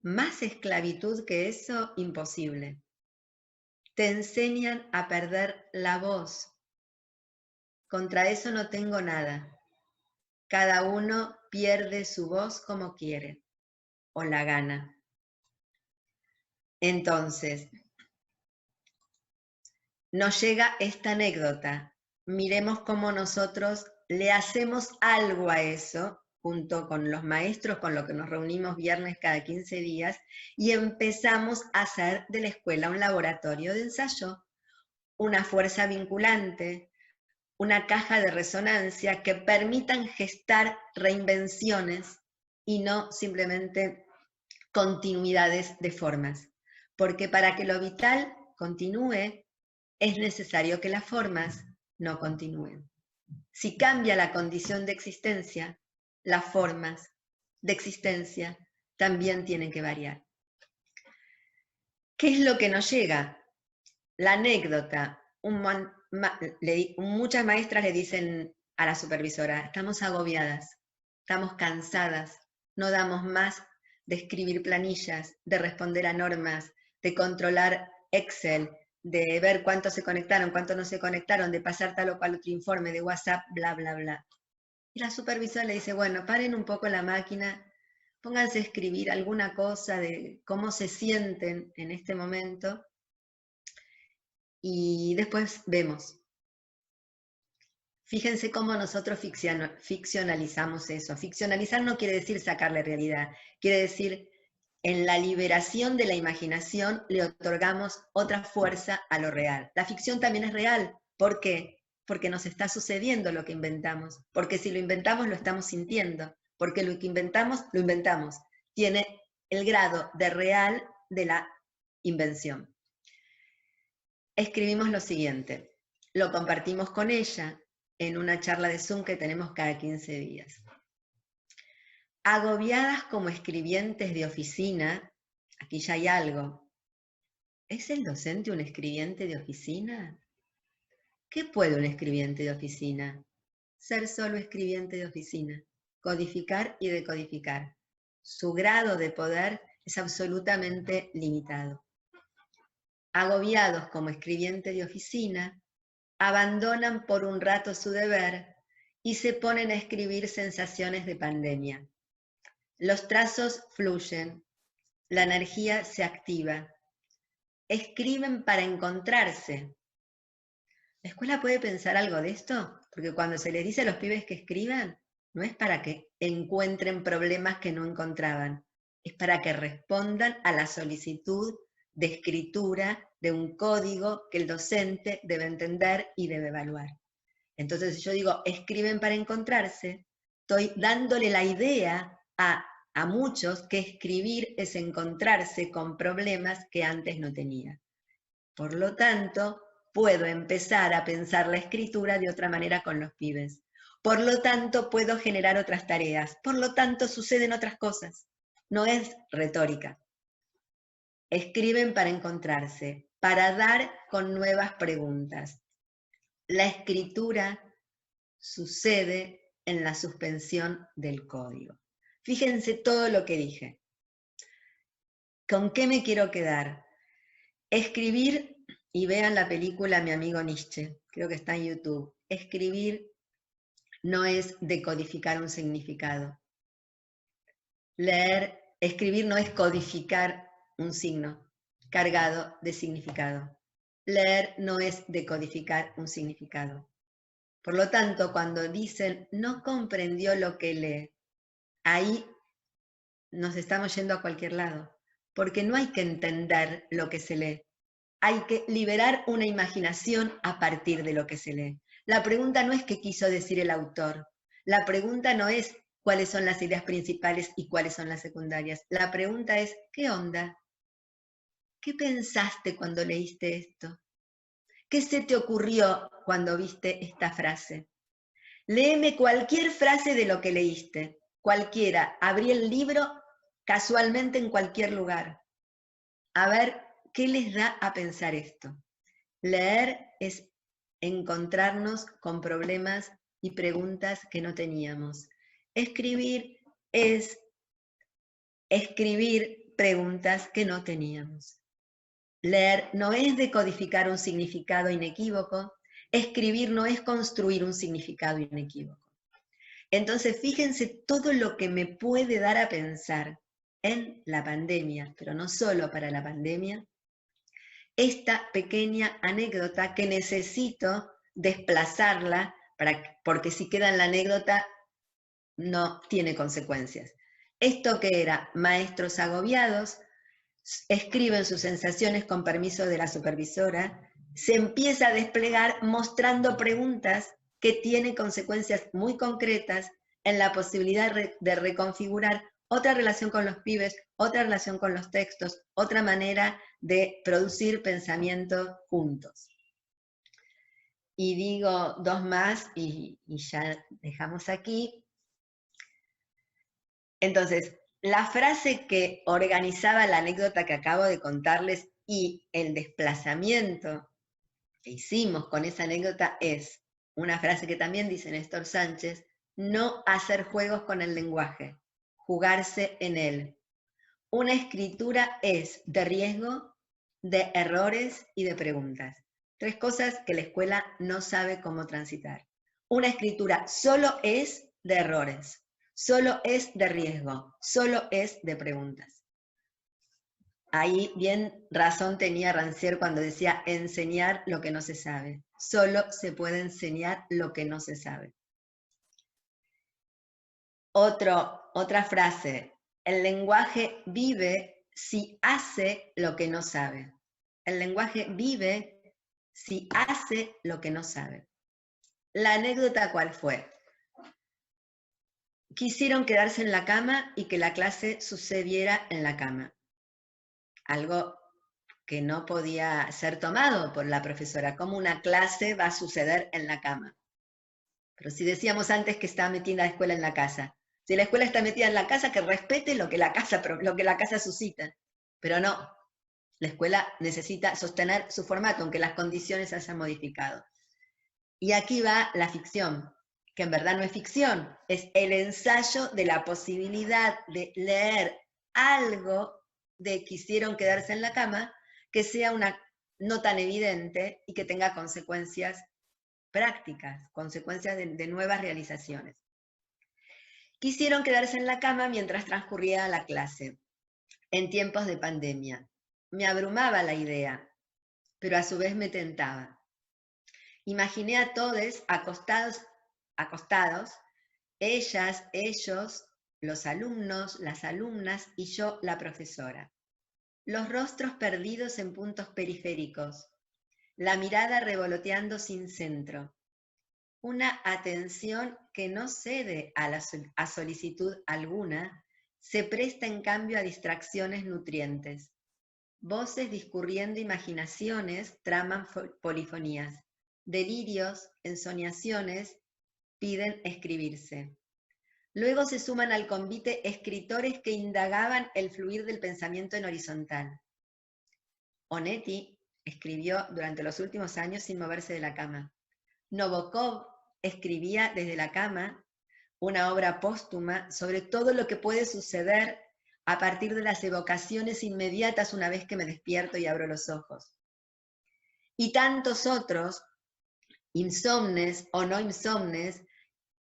Más esclavitud que eso, imposible. Te enseñan a perder la voz. Contra eso no tengo nada. Cada uno pierde su voz como quiere, o la gana. Entonces, nos llega esta anécdota. Miremos cómo nosotros le hacemos algo a eso, junto con los maestros con los que nos reunimos viernes cada 15 días, y empezamos a hacer de la escuela un laboratorio de ensayo, una fuerza vinculante, una caja de resonancia que permitan gestar reinvenciones y no simplemente continuidades de formas. Porque para que lo vital continúe, es necesario que las formas no continúen. Si cambia la condición de existencia, las formas de existencia también tienen que variar. ¿Qué es lo que nos llega? La anécdota. Muchas maestras le dicen a la supervisora, estamos agobiadas, estamos cansadas, no damos más de escribir planillas, de responder a normas, de controlar Excel, de ver cuántos se conectaron, cuántos no se conectaron, de pasar tal o cual otro informe de WhatsApp, bla, bla, bla. Y la supervisora le dice, bueno, paren un poco la máquina, pónganse a escribir alguna cosa de cómo se sienten en este momento y después vemos. Fíjense cómo nosotros ficcionalizamos eso. Ficcionalizar no quiere decir sacarle realidad, quiere decir en la liberación de la imaginación le otorgamos otra fuerza a lo real. La ficción también es real. ¿Por qué? Porque nos está sucediendo lo que inventamos. Porque si lo inventamos, lo estamos sintiendo. Porque lo que inventamos, lo inventamos. Tiene el grado de real de la invención. Escribimos lo siguiente. Lo compartimos con ella en una charla de Zoom que tenemos cada 15 días. Agobiadas como escribientes de oficina, aquí ya hay algo. ¿Es el docente un escribiente de oficina? ¿Qué puede un escribiente de oficina? Ser solo escribiente de oficina, codificar y decodificar. Su grado de poder es absolutamente limitado. Agobiados como escribiente de oficina, abandonan por un rato su deber y se ponen a escribir sensaciones de pandemia. Los trazos fluyen, la energía se activa. Escriben para encontrarse. ¿La escuela puede pensar algo de esto? Porque cuando se les dice a los pibes que escriban, no es para que encuentren problemas que no encontraban, es para que respondan a la solicitud de escritura de un código que el docente debe entender y debe evaluar. Entonces, si yo digo, escriben para encontrarse, estoy dándole la idea a muchos que escribir es encontrarse con problemas que antes no tenía. Por lo tanto, puedo empezar a pensar la escritura de otra manera con los pibes. Por lo tanto, puedo generar otras tareas. Por lo tanto, suceden otras cosas. No es retórica. Escriben para encontrarse, para dar con nuevas preguntas. La escritura sucede en la suspensión del código. Fíjense todo lo que dije. ¿Con qué me quiero quedar? Escribir, y vean la película Mi amigo Nietzsche, creo que está en YouTube. Escribir no es decodificar un significado. Escribir no es codificar un signo cargado de significado. Leer no es decodificar un significado. Por lo tanto, cuando dicen no comprendió lo que lee, ahí nos estamos yendo a cualquier lado, porque no hay que entender lo que se lee. Hay que liberar una imaginación a partir de lo que se lee. La pregunta no es qué quiso decir el autor. La pregunta no es cuáles son las ideas principales y cuáles son las secundarias. La pregunta es, ¿qué onda? ¿Qué pensaste cuando leíste esto? ¿Qué se te ocurrió cuando viste esta frase? Léeme cualquier frase de lo que leíste, cualquiera. Abrí el libro casualmente en cualquier lugar. A ver, ¿qué les da a pensar esto? Leer es encontrarnos con problemas y preguntas que no teníamos. Escribir es escribir preguntas que no teníamos. Leer no es decodificar un significado inequívoco, escribir no es construir un significado inequívoco. Entonces, fíjense todo lo que me puede dar a pensar en la pandemia, pero no solo para la pandemia, esta pequeña anécdota que necesito desplazarla, porque si queda en la anécdota no tiene consecuencias. Esto que era maestros agobiados, escriben sus sensaciones con permiso de la supervisora, se empieza a desplegar mostrando preguntas que tienen consecuencias muy concretas en la posibilidad de reconfigurar otra relación con los pibes, otra relación con los textos, otra manera de producir pensamiento juntos. Y digo dos más y ya dejamos aquí. Entonces, la frase que organizaba la anécdota que acabo de contarles y el desplazamiento que hicimos con esa anécdota es una frase que también dice Néstor Sánchez: no hacer juegos con el lenguaje, jugarse en él. Una escritura es de riesgo, de errores y de preguntas. Tres cosas que la escuela no sabe cómo transitar. Una escritura solo es de errores, solo es de riesgo, solo es de preguntas. Ahí bien razón tenía Rancière cuando decía enseñar lo que no se sabe. solo se puede enseñar lo que no se sabe. Otra frase, el lenguaje vive si hace lo que no sabe. El lenguaje vive si hace lo que no sabe. La anécdota, ¿cuál fue? Quisieron quedarse en la cama y que la clase sucediera en la cama. Algo que no podía ser tomado por la profesora. ¿Cómo una clase va a suceder en la cama? Pero si decíamos antes que estaba metida la escuela en la casa. Si la escuela está metida en la casa, que respete lo que la casa suscita. Pero no, la escuela necesita sostener su formato, aunque las condiciones se hayan modificado. Y aquí va la ficción, que en verdad no es ficción, es el ensayo de la posibilidad de leer algo de quisieron quedarse en la cama, que sea una no tan evidente y que tenga consecuencias prácticas, consecuencias de nuevas realizaciones. Quisieron quedarse en la cama mientras transcurría la clase, en tiempos de pandemia. Me abrumaba la idea, pero a su vez me tentaba. Imaginé a todos acostados, ellas, ellos, los alumnos, las alumnas y yo, la profesora. Los rostros perdidos en puntos periféricos, la mirada revoloteando sin centro. Una atención que no cede a solicitud alguna, se presta en cambio a distracciones nutrientes. Voces discurriendo imaginaciones traman polifonías. Delirios, ensoñaciones, piden escribirse. Luego se suman al convite escritores que indagaban el fluir del pensamiento en horizontal. Onetti escribió durante los últimos años sin moverse de la cama. Nabokov escribía desde la cama una obra póstuma sobre todo lo que puede suceder a partir de las evocaciones inmediatas una vez que me despierto y abro los ojos. Y tantos otros, insomnes o no insomnes,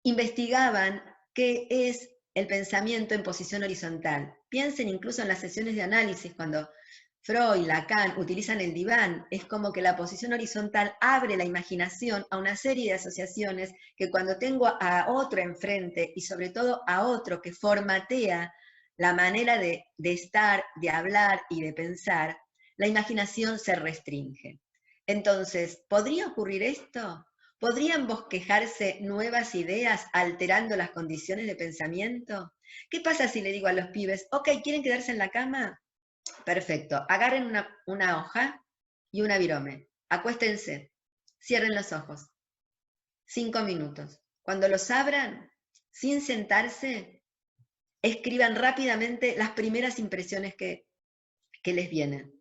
investigaban qué es el pensamiento en posición horizontal. Piensen incluso en las sesiones de análisis, cuando Freud y Lacan utilizan el diván, es como que la posición horizontal abre la imaginación a una serie de asociaciones que cuando tengo a otro enfrente, y sobre todo a otro que formatea la manera de estar, de hablar y de pensar, la imaginación se restringe. Entonces, ¿podría ocurrir esto? ¿Podrían bosquejarse nuevas ideas alterando las condiciones de pensamiento? ¿Qué pasa si le digo a los pibes, ok, ¿quieren quedarse en la cama? Perfecto, agarren una hoja y una virome, acuéstense, cierren los ojos, 5 minutos. Cuando los abran, sin sentarse, escriban rápidamente las primeras impresiones que les vienen.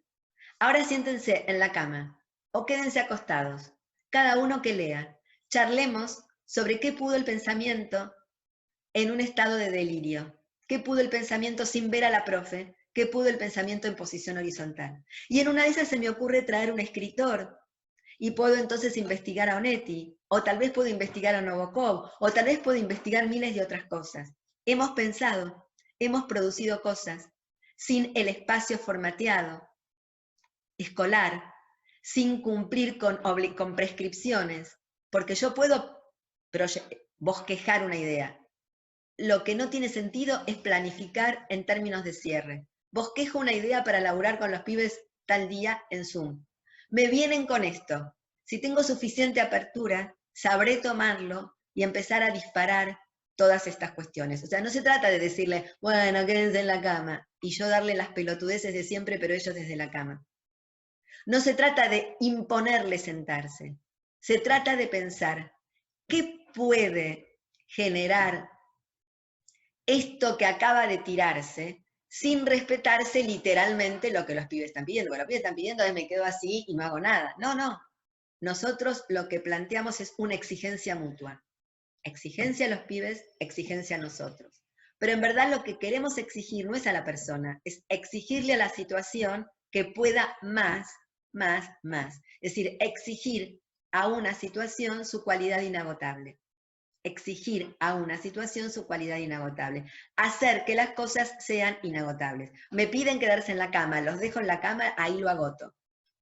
Ahora siéntense en la cama o quédense acostados, cada uno que lea. Charlemos sobre qué pudo el pensamiento en un estado de delirio, qué pudo el pensamiento sin ver a la profe, qué pudo el pensamiento en posición horizontal. Y en una de esas se me ocurre traer un escritor, y puedo entonces investigar a Onetti, o tal vez puedo investigar a Nabokov, o tal vez puedo investigar miles de otras cosas. Hemos pensado, hemos producido cosas, sin el espacio formateado, escolar, sin cumplir con prescripciones, porque yo puedo bosquejar una idea. Lo que no tiene sentido es planificar en términos de cierre. Bosquejo una idea para laburar con los pibes tal día en Zoom. Me vienen con esto. Si tengo suficiente apertura, sabré tomarlo y empezar a disparar todas estas cuestiones. O sea, no se trata de decirle, bueno, quédense en la cama, y yo darle las pelotudeces de siempre, pero ellos desde la cama. No se trata de imponerle sentarse. Se trata de pensar, ¿qué puede generar esto que acaba de tirarse sin respetarse literalmente lo que los pibes están pidiendo? Porque los pibes están pidiendo, me quedo así y no hago nada. No, no. Nosotros lo que planteamos es una exigencia mutua. Exigencia a los pibes, exigencia a nosotros. Pero en verdad lo que queremos exigir no es a la persona, es exigirle a la situación que pueda más. Es decir, exigir a una situación su cualidad inagotable. Exigir a una situación su cualidad inagotable. Hacer que las cosas sean inagotables. Me piden quedarse en la cama, los dejo en la cama, ahí lo agoto.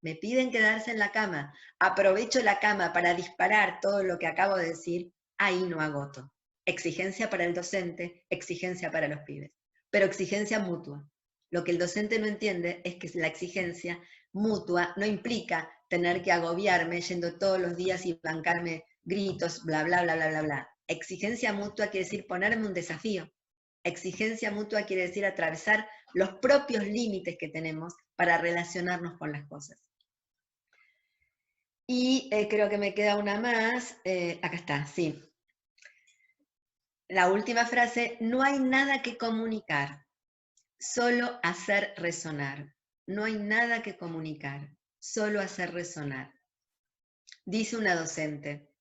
me piden quedarse en la cama, aprovecho la cama para disparar todo lo que acabo de decir, ahí no agoto. Exigencia para el docente, exigencia para los pibes, pero exigencia mutua. Lo que el docente no entiende es que la exigencia mutua no implica tener que agobiarme yendo todos los días y bancarme gritos, bla, bla, bla, bla, bla, bla. Exigencia mutua quiere decir ponerme un desafío. Exigencia mutua quiere decir atravesar los propios límites que tenemos para relacionarnos con las cosas. Y creo que me queda una más. Acá está, sí. La última frase, no hay nada que comunicar, solo hacer resonar. No hay nada que comunicar, solo hacer resonar. Dice una docente,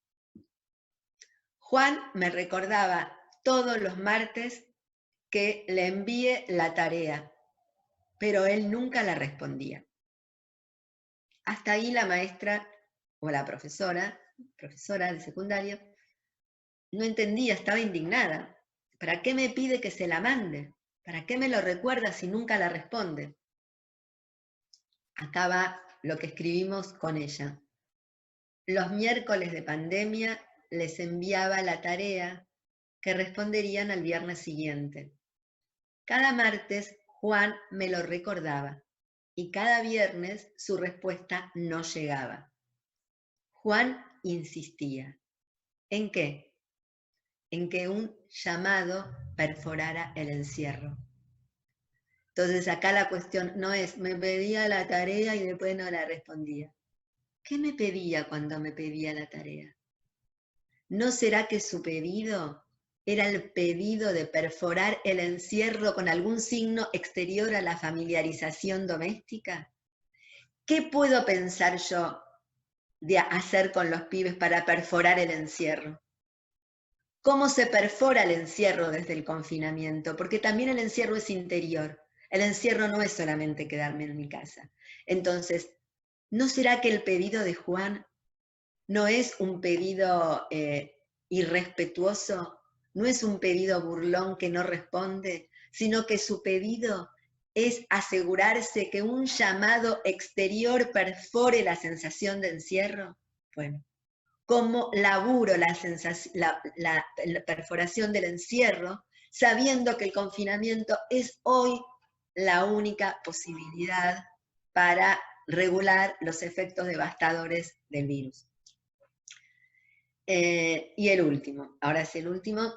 Juan me recordaba todos los martes que le envíe la tarea, pero él nunca la respondía. Hasta ahí la maestra o la profesora de secundario, no entendía, estaba indignada. ¿Para qué me pide que se la mande? ¿Para qué me lo recuerda si nunca la responde? Acá va lo que escribimos con ella. Los miércoles de pandemia les enviaba la tarea que responderían al viernes siguiente. Cada martes Juan me lo recordaba y cada viernes su respuesta no llegaba. Juan insistía. ¿En qué? En que un llamado perforara el encierro. Entonces acá la cuestión no es, me pedía la tarea y después no la respondía. ¿Qué me pedía cuando me pedía la tarea? ¿No será que su pedido era el pedido de perforar el encierro con algún signo exterior a la familiarización doméstica? ¿Qué puedo pensar yo de hacer con los pibes para perforar el encierro? ¿Cómo se perfora el encierro desde el confinamiento? Porque también el encierro es interior. El encierro no es solamente quedarme en mi casa. Entonces, ¿no será que el pedido de Juan no es un pedido irrespetuoso? ¿No es un pedido burlón que no responde? Sino que su pedido es asegurarse que un llamado exterior perfore la sensación de encierro. Bueno, ¿cómo laburo la perforación del encierro, sabiendo que el confinamiento es hoy la única posibilidad para regular los efectos devastadores del virus? Y el último, ahora es el último,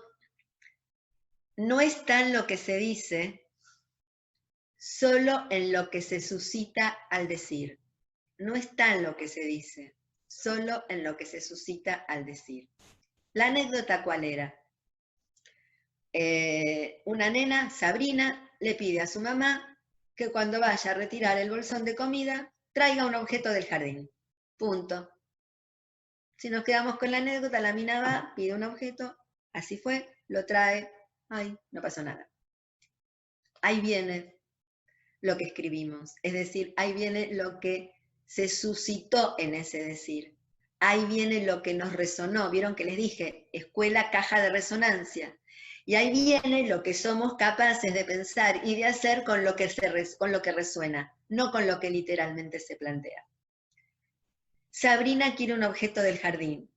no está en lo que se dice, solo en lo que se suscita al decir. No está en lo que se dice, solo en lo que se suscita al decir. La anécdota, ¿cuál era? Una nena, Sabrina, le pide a su mamá que cuando vaya a retirar el bolsón de comida, traiga un objeto del jardín. Punto. Si nos quedamos con la anécdota, la mina va, pide un objeto, así fue, lo trae, ay, no pasó nada. Ahí viene lo que escribimos, es decir, ahí viene lo que se suscitó en ese decir. Ahí viene lo que nos resonó. Vieron que les dije, escuela, caja de resonancia. Y ahí viene lo que somos capaces de pensar y de hacer con lo que resuena, no con lo que literalmente se plantea. Sabrina quiere un objeto del jardín.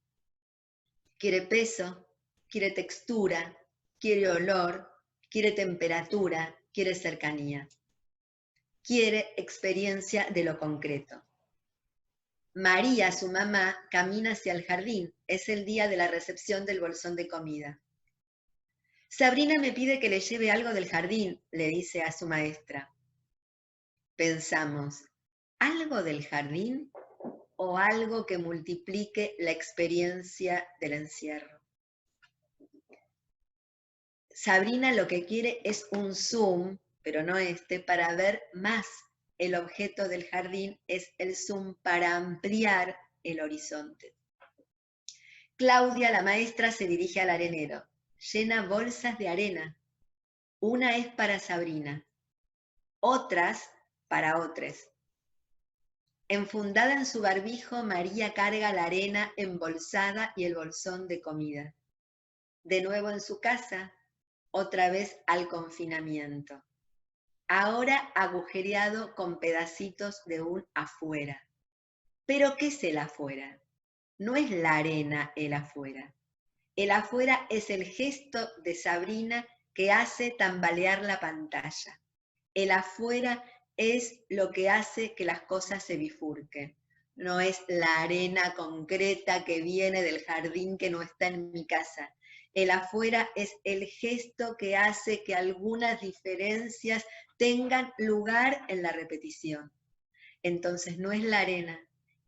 Quiere peso, quiere textura, quiere olor, quiere temperatura, quiere cercanía. Quiere experiencia de lo concreto. María, su mamá, camina hacia el jardín. Es el día de la recepción del bolsón de comida. Sabrina me pide que le lleve algo del jardín, le dice a su maestra. Pensamos, ¿algo del jardín o algo que multiplique la experiencia del encierro? Sabrina lo que quiere es un zoom, pero no para ver más. El objeto del jardín es el zoom para ampliar el horizonte. Claudia, la maestra, se dirige al arenero. Llena bolsas de arena. Una es para Sabrina, otras para otros. Enfundada en su barbijo, María carga la arena embolsada y el bolsón de comida. De nuevo en su casa, otra vez al confinamiento. Ahora agujereado con pedacitos de un afuera. Pero ¿qué es el afuera? No es la arena el afuera. El afuera es el gesto de Sabrina que hace tambalear la pantalla. El afuera es lo que hace que las cosas se bifurquen. No es la arena concreta que viene del jardín que no está en mi casa. El afuera es el gesto que hace que algunas diferencias tengan lugar en la repetición. Entonces no es la arena,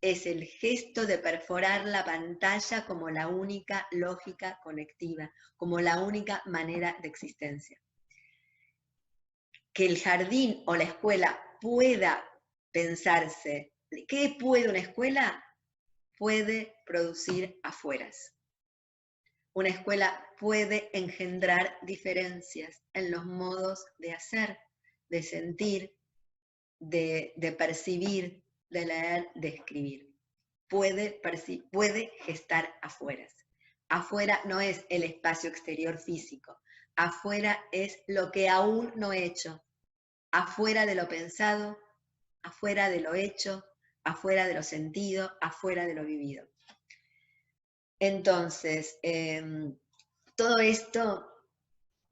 es el gesto de perforar la pantalla como la única lógica conectiva, como la única manera de existencia. Que el jardín o la escuela pueda pensarse, ¿qué puede una escuela? Puede producir afueras. Una escuela puede engendrar diferencias en los modos de hacer, de sentir, de percibir, de leer, de escribir. Puede gestar afueras. Afuera no es el espacio exterior físico. Afuera es lo que aún no he hecho. Afuera de lo pensado, afuera de lo hecho, afuera de lo sentido, afuera de lo vivido. Entonces, todo esto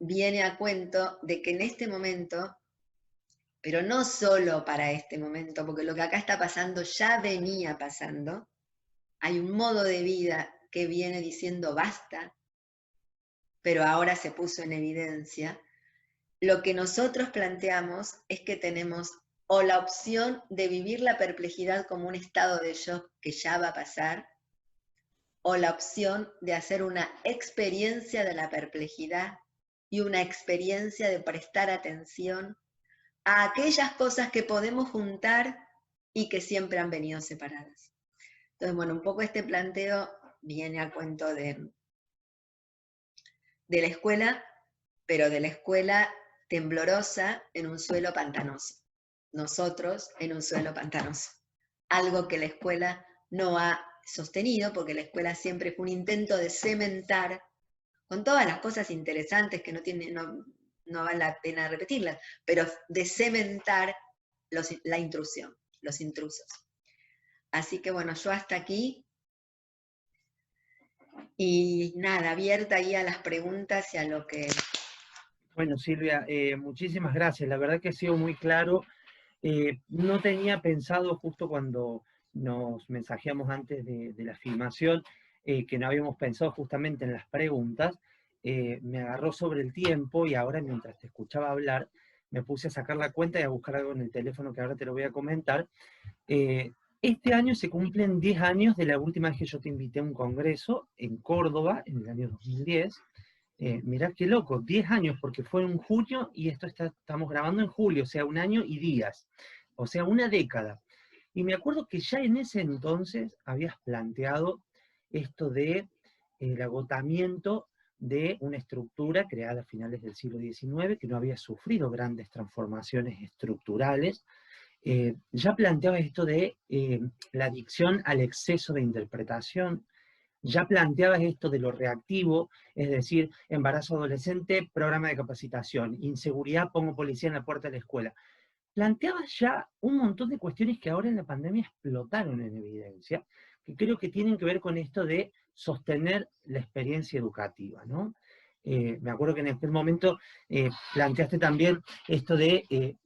viene a cuento de que en este momento, pero no solo para este momento, porque lo que acá está pasando ya venía pasando, hay un modo de vida que viene diciendo basta, pero ahora se puso en evidencia. Lo que nosotros planteamos es que tenemos o la opción de vivir la perplejidad como un estado de shock que ya va a pasar, o la opción de hacer una experiencia de la perplejidad y una experiencia de prestar atención a aquellas cosas que podemos juntar y que siempre han venido separadas. Entonces, bueno, un poco este planteo viene a cuento de la escuela, pero de la escuela temblorosa en un suelo pantanoso. Nosotros en un suelo pantanoso. Algo que la escuela no ha sostenido, porque la escuela siempre fue un intento de cementar, con todas las cosas interesantes que no vale la pena repetirlas, pero de cementar la intrusión, los intrusos. Así que bueno, yo hasta aquí. Y nada, abierta ahí a las preguntas y a lo que... Bueno, Silvia, muchísimas gracias. La verdad que ha sido muy claro. No tenía pensado justo cuando nos mensajeamos antes de la filmación, que no habíamos pensado justamente en las preguntas. Me agarró sobre el tiempo y ahora mientras te escuchaba hablar, me puse a sacar la cuenta y a buscar algo en el teléfono que ahora te lo voy a comentar. Este año se cumplen 10 años de la última vez que yo te invité a un congreso en Córdoba, en el año 2010. Mirá qué loco, 10 años, porque fue en junio y estamos grabando en julio, o sea, 1 año y días, o sea, 1 década. Y me acuerdo que ya en ese entonces habías planteado esto de el agotamiento de una estructura creada a finales del siglo XIX, que no había sufrido grandes transformaciones estructurales. Ya planteabas esto de la adicción al exceso de interpretación. Ya planteabas esto de lo reactivo, es decir, embarazo adolescente, programa de capacitación, inseguridad, pongo policía en la puerta de la escuela. Planteabas ya un montón de cuestiones que ahora en la pandemia explotaron en evidencia, que creo que tienen que ver con esto de sostener la experiencia educativa, ¿no? Me acuerdo que en aquel momento planteaste también esto de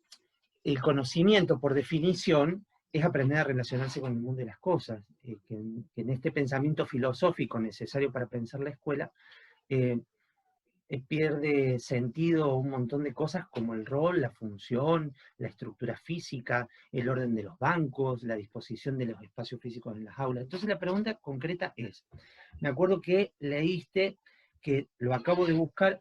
el conocimiento, por definición, es aprender a relacionarse con el mundo de las cosas, que en este pensamiento filosófico necesario para pensar la escuela, pierde sentido un montón de cosas como el rol, la función, la estructura física, el orden de los bancos, la disposición de los espacios físicos en las aulas. Entonces la pregunta concreta es, me acuerdo que leíste, que lo acabo de buscar,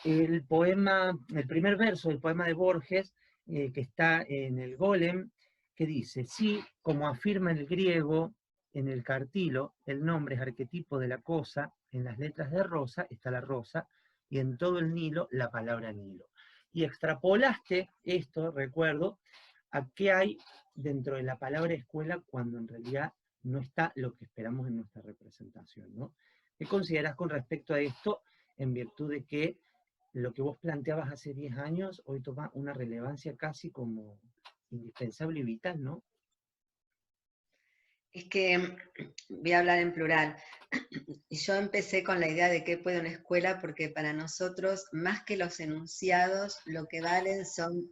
el poema, el primer verso del poema de Borges, que está en el Golem, que dice, sí, como afirma el griego, en el cartilo, el nombre es arquetipo de la cosa, en las letras de rosa está la rosa, y en todo el Nilo la palabra Nilo. Y extrapolaste esto, recuerdo, a qué hay dentro de la palabra escuela cuando en realidad no está lo que esperamos en nuestra representación, ¿no? ¿Qué considerás con respecto a esto, en virtud de que lo que vos planteabas hace 10 años hoy toma una relevancia casi como indispensable y vital, ¿no? Es que voy a hablar en plural. Y yo empecé con la idea de qué puede una escuela, porque para nosotros, más que los enunciados, lo que valen son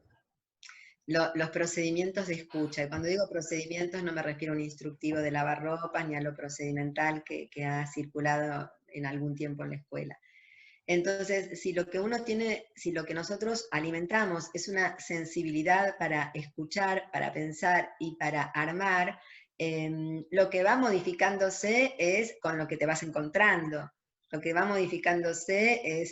los procedimientos de escucha. Y cuando digo procedimientos no me refiero a un instructivo de lavar ropas ni a lo procedimental que ha circulado en algún tiempo en la escuela. Entonces, si lo que uno tiene, si lo que nosotros alimentamos es una sensibilidad para escuchar, para pensar y para armar, lo que va modificándose es con lo que te vas encontrando. Lo que va modificándose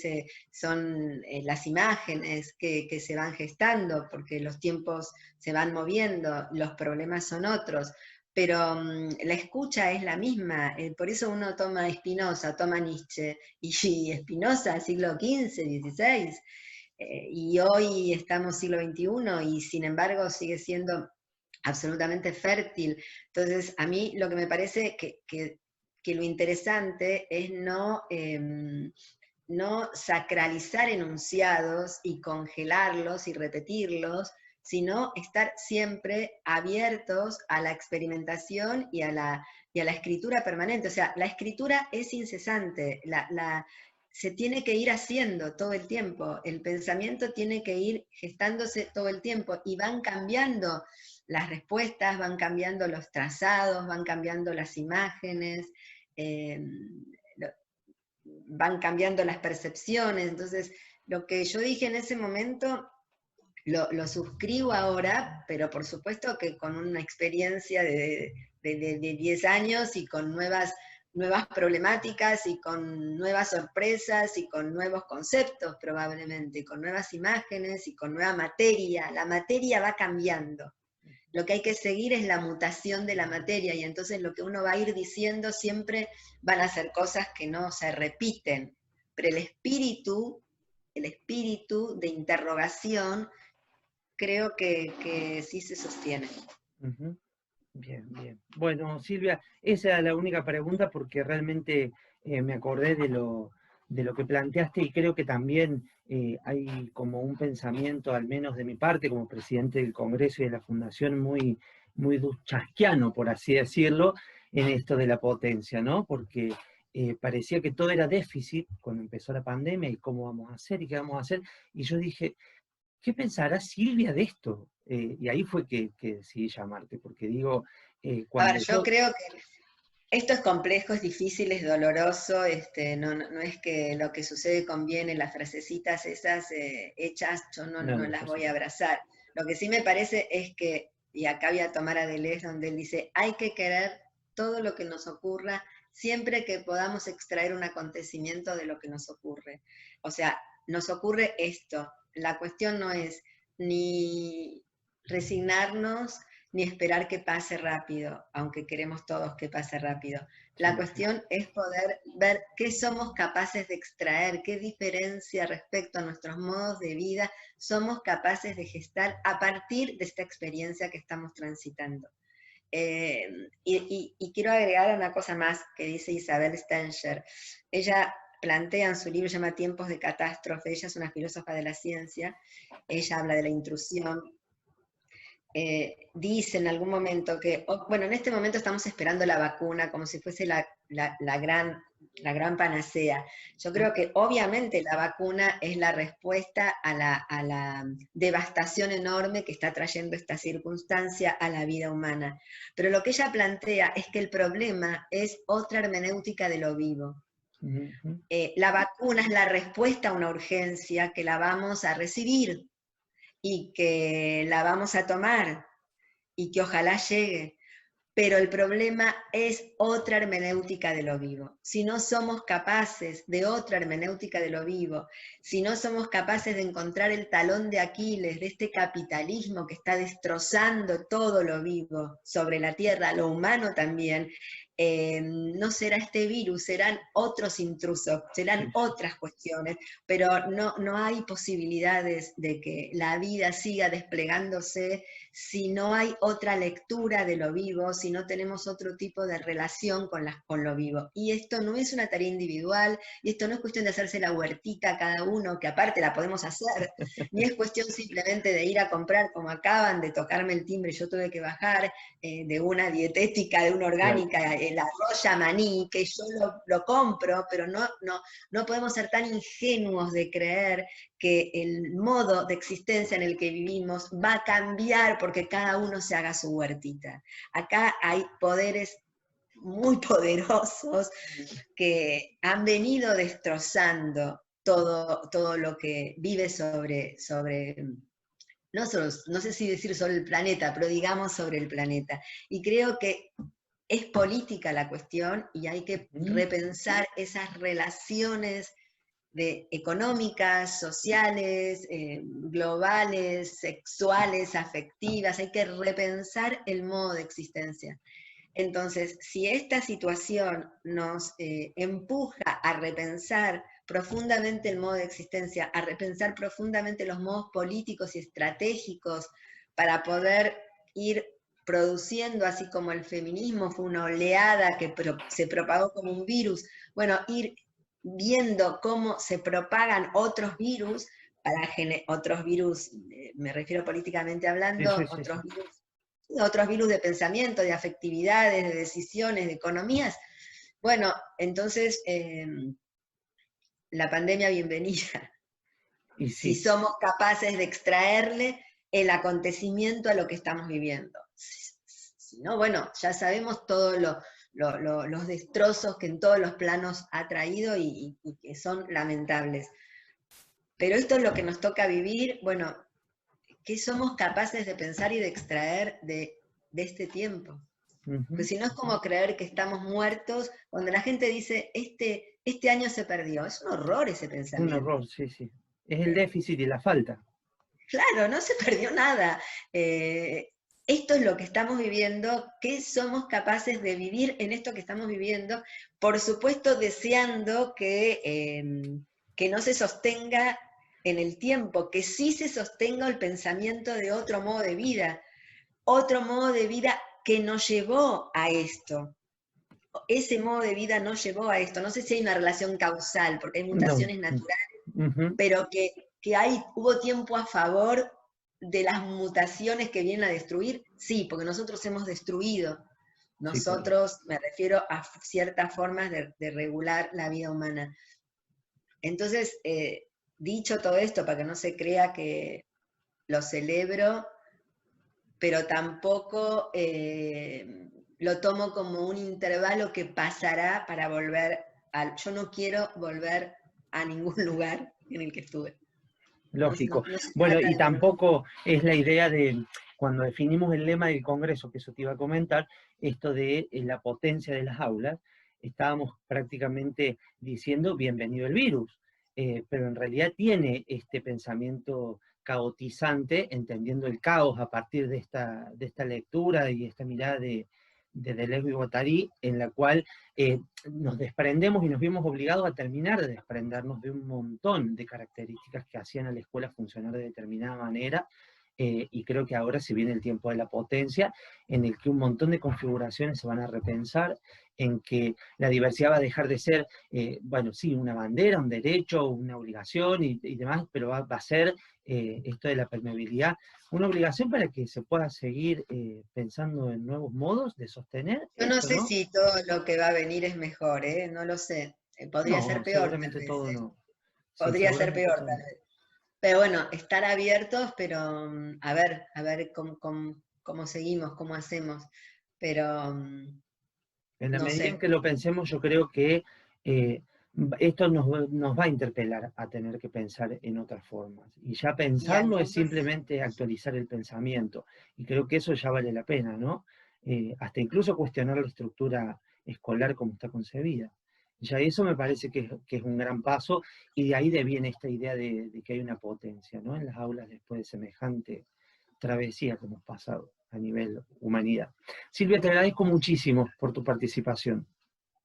son las imágenes que se van gestando, porque los tiempos se van moviendo, los problemas son otros. Pero la escucha es la misma, por eso uno toma Spinoza, toma Nietzsche, y Spinoza, siglo XV, XVI, y hoy estamos siglo XXI, y sin embargo sigue siendo absolutamente fértil. Entonces, a mí lo que me parece que lo interesante es no sacralizar enunciados y congelarlos y repetirlos, sino estar siempre abiertos a la experimentación y a la escritura permanente. O sea, la escritura es incesante, se tiene que ir haciendo todo el tiempo, el pensamiento tiene que ir gestándose todo el tiempo, y van cambiando las respuestas, van cambiando los trazados, van cambiando las imágenes, van cambiando las percepciones. Entonces, lo que yo dije en ese momento lo suscribo ahora, pero por supuesto que con una experiencia de 10 años y con nuevas problemáticas y con nuevas sorpresas y con nuevos conceptos probablemente, y con nuevas imágenes y con nueva materia. La materia va cambiando. Lo que hay que seguir es la mutación de la materia, y entonces lo que uno va a ir diciendo siempre van a ser cosas que no se repiten, pero el espíritu de interrogación creo que sí se sostiene. Ujú. Bien, bien. Bueno, Silvia, esa era la única pregunta porque realmente me acordé de lo que planteaste, y creo que también hay como un pensamiento, al menos de mi parte, como presidente del Congreso y de la Fundación, muy, muy duchaskiano, por así decirlo, en esto de la potencia, ¿no? Porque parecía que todo era déficit cuando empezó la pandemia, y cómo vamos a hacer y qué vamos a hacer. Y yo dije, ¿qué pensará Silvia de esto? Y ahí fue que decidí llamarte, porque digo, A ver, cuando yo yo... creo que esto es complejo, es difícil, es doloroso, no es que lo que sucede conviene, las frasecitas esas hechas, yo No, no no, las por voy a supuesto. abrazar. Lo que sí me parece es que, y acá voy a tomar a Deleuze, donde él dice, hay que querer todo lo que nos ocurra, siempre que podamos extraer un acontecimiento de lo que nos ocurre. O sea, nos ocurre esto. La cuestión no es ni resignarnos, ni esperar que pase rápido, aunque queremos todos que pase rápido. La Sí, sí. cuestión es poder ver qué somos capaces de extraer, qué diferencia respecto a nuestros modos de vida somos capaces de gestar a partir de esta experiencia que estamos transitando. Y quiero agregar una cosa más que dice Isabel Stenger. Ella plantea en su libro, se llama Tiempos de Catástrofe, ella es una filósofa de la ciencia, ella habla de la intrusión. Dice en algún momento que, bueno, en este momento estamos esperando la vacuna como si fuese la gran panacea. Yo creo que obviamente la vacuna es la respuesta a la devastación enorme que está trayendo esta circunstancia a la vida humana. Pero lo que ella plantea es que el problema es otra hermenéutica de lo vivo. Ujú. La vacuna es la respuesta a una urgencia que la vamos a recibir y que la vamos a tomar y que ojalá llegue. Pero el problema es otra hermenéutica de lo vivo. Si no somos capaces de otra hermenéutica de lo vivo, si no somos capaces de encontrar el talón de Aquiles de este capitalismo que está destrozando todo lo vivo sobre la tierra, lo humano también, no será este virus, serán otros intrusos, serán otras cuestiones, pero no hay posibilidades de que la vida siga desplegándose si no hay otra lectura de lo vivo, si no tenemos otro tipo de relación con lo vivo. Y esto no es una tarea individual, y esto no es cuestión de hacerse la huertita a cada uno, que aparte la podemos hacer, ni es cuestión simplemente de ir a comprar, como acaban de tocarme el timbre, yo tuve que bajar de una dietética, de una orgánica, Claro. el arroz maní, que yo lo compro, pero no podemos ser tan ingenuos de creer que el modo de existencia en el que vivimos va a cambiar porque cada uno se haga su huertita. Acá hay poderes muy poderosos que han venido destrozando todo lo que vive sobre no sé si decir sobre el planeta, pero digamos sobre el planeta. Y creo que es política la cuestión y hay que repensar esas relaciones económicas, sociales, globales, sexuales, afectivas, hay que repensar el modo de existencia. Entonces, si esta situación nos empuja a repensar profundamente el modo de existencia, a repensar profundamente los modos políticos y estratégicos para poder ir produciendo, así como el feminismo fue una oleada que se propagó como un virus, bueno, ir viendo cómo se propagan otros virus, otros virus, me refiero políticamente hablando, Sí, sí, sí. otros virus de pensamiento, de afectividades, de decisiones, de economías. Bueno, entonces, la pandemia bienvenida. Y Si sí, somos capaces de extraerle el acontecimiento a lo que estamos viviendo. Si no, bueno, ya sabemos todos los destrozos que en todos los planos ha traído y que son lamentables. Pero esto es lo que nos toca vivir, bueno, ¿qué somos capaces de pensar y de extraer de este tiempo? Pues si no es como creer que estamos muertos, cuando la gente dice, este año se perdió, es un horror ese un pensamiento. error, sí, sí. Es el déficit y la falta. Claro, no se perdió nada. Esto es lo que estamos viviendo, ¿qué somos capaces de vivir en esto que estamos viviendo? Por supuesto, deseando que no se sostenga en el tiempo, que sí se sostenga el pensamiento de otro modo de vida que nos llevó a esto. Ese modo de vida nos llevó a esto. No sé si hay una relación causal, porque hay No. mutaciones naturales, pero que hubo tiempo a favor de las mutaciones que vienen a destruir, sí, porque nosotros hemos destruido. Sí, claro. Nosotros, me refiero a ciertas formas de regular la vida humana. Entonces, dicho todo esto, para que no se crea que lo celebro, pero tampoco lo tomo como un intervalo que pasará para volver yo no quiero volver a ningún lugar en el que estuve. Lógico. No se Bueno, trata y de volver. tampoco es la idea de, cuando definimos el lema del Congreso, que eso te iba a comentar, esto de la potencia de las aulas, estábamos prácticamente diciendo bienvenido el virus, pero en realidad tiene este pensamiento caotizante, entendiendo el caos a partir de esta lectura y esta mirada de Deleuze y Guattari, en la cual nos desprendemos y nos vimos obligados a terminar de desprendernos de un montón de características que hacían a la escuela funcionar de determinada manera, y creo que ahora se viene el tiempo de la potencia, en el que un montón de configuraciones se van a repensar, en que la diversidad va a dejar de ser, bueno, sí, una bandera, un derecho, una obligación y demás, pero va a ser esto de la permeabilidad una obligación para que se pueda seguir pensando en nuevos modos de sostener Yo no esto, sé ¿no? si todo lo que va a venir es mejor, no lo sé. Podría ser No, peor, tal seguramente vez. todo no. Sí, Podría ser seguramente peor, todo tal no. vez. Pero bueno, estar abiertos, pero a ver cómo seguimos, cómo hacemos. Pero En la no medida en sé. que lo pensemos, yo creo que eh, esto nos va a interpelar a tener que pensar en otras formas. Y ya Y pensarlo es además, simplemente actualizar el pensamiento. Y creo que eso ya vale la pena, ¿no? Hasta incluso cuestionar la estructura escolar como está concebida. Ya eso me parece que es un gran paso, y de ahí viene esta idea de que hay una potencia, ¿no? En las aulas después de semejante travesía que hemos pasado. a nivel humanidad. Silvia, te agradezco muchísimo por tu participación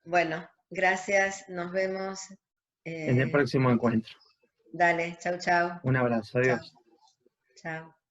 Bueno, gracias, nos vemos. en el próximo encuentro. Dale, chau, chau. Un abrazo, adiós. Chau. Chao.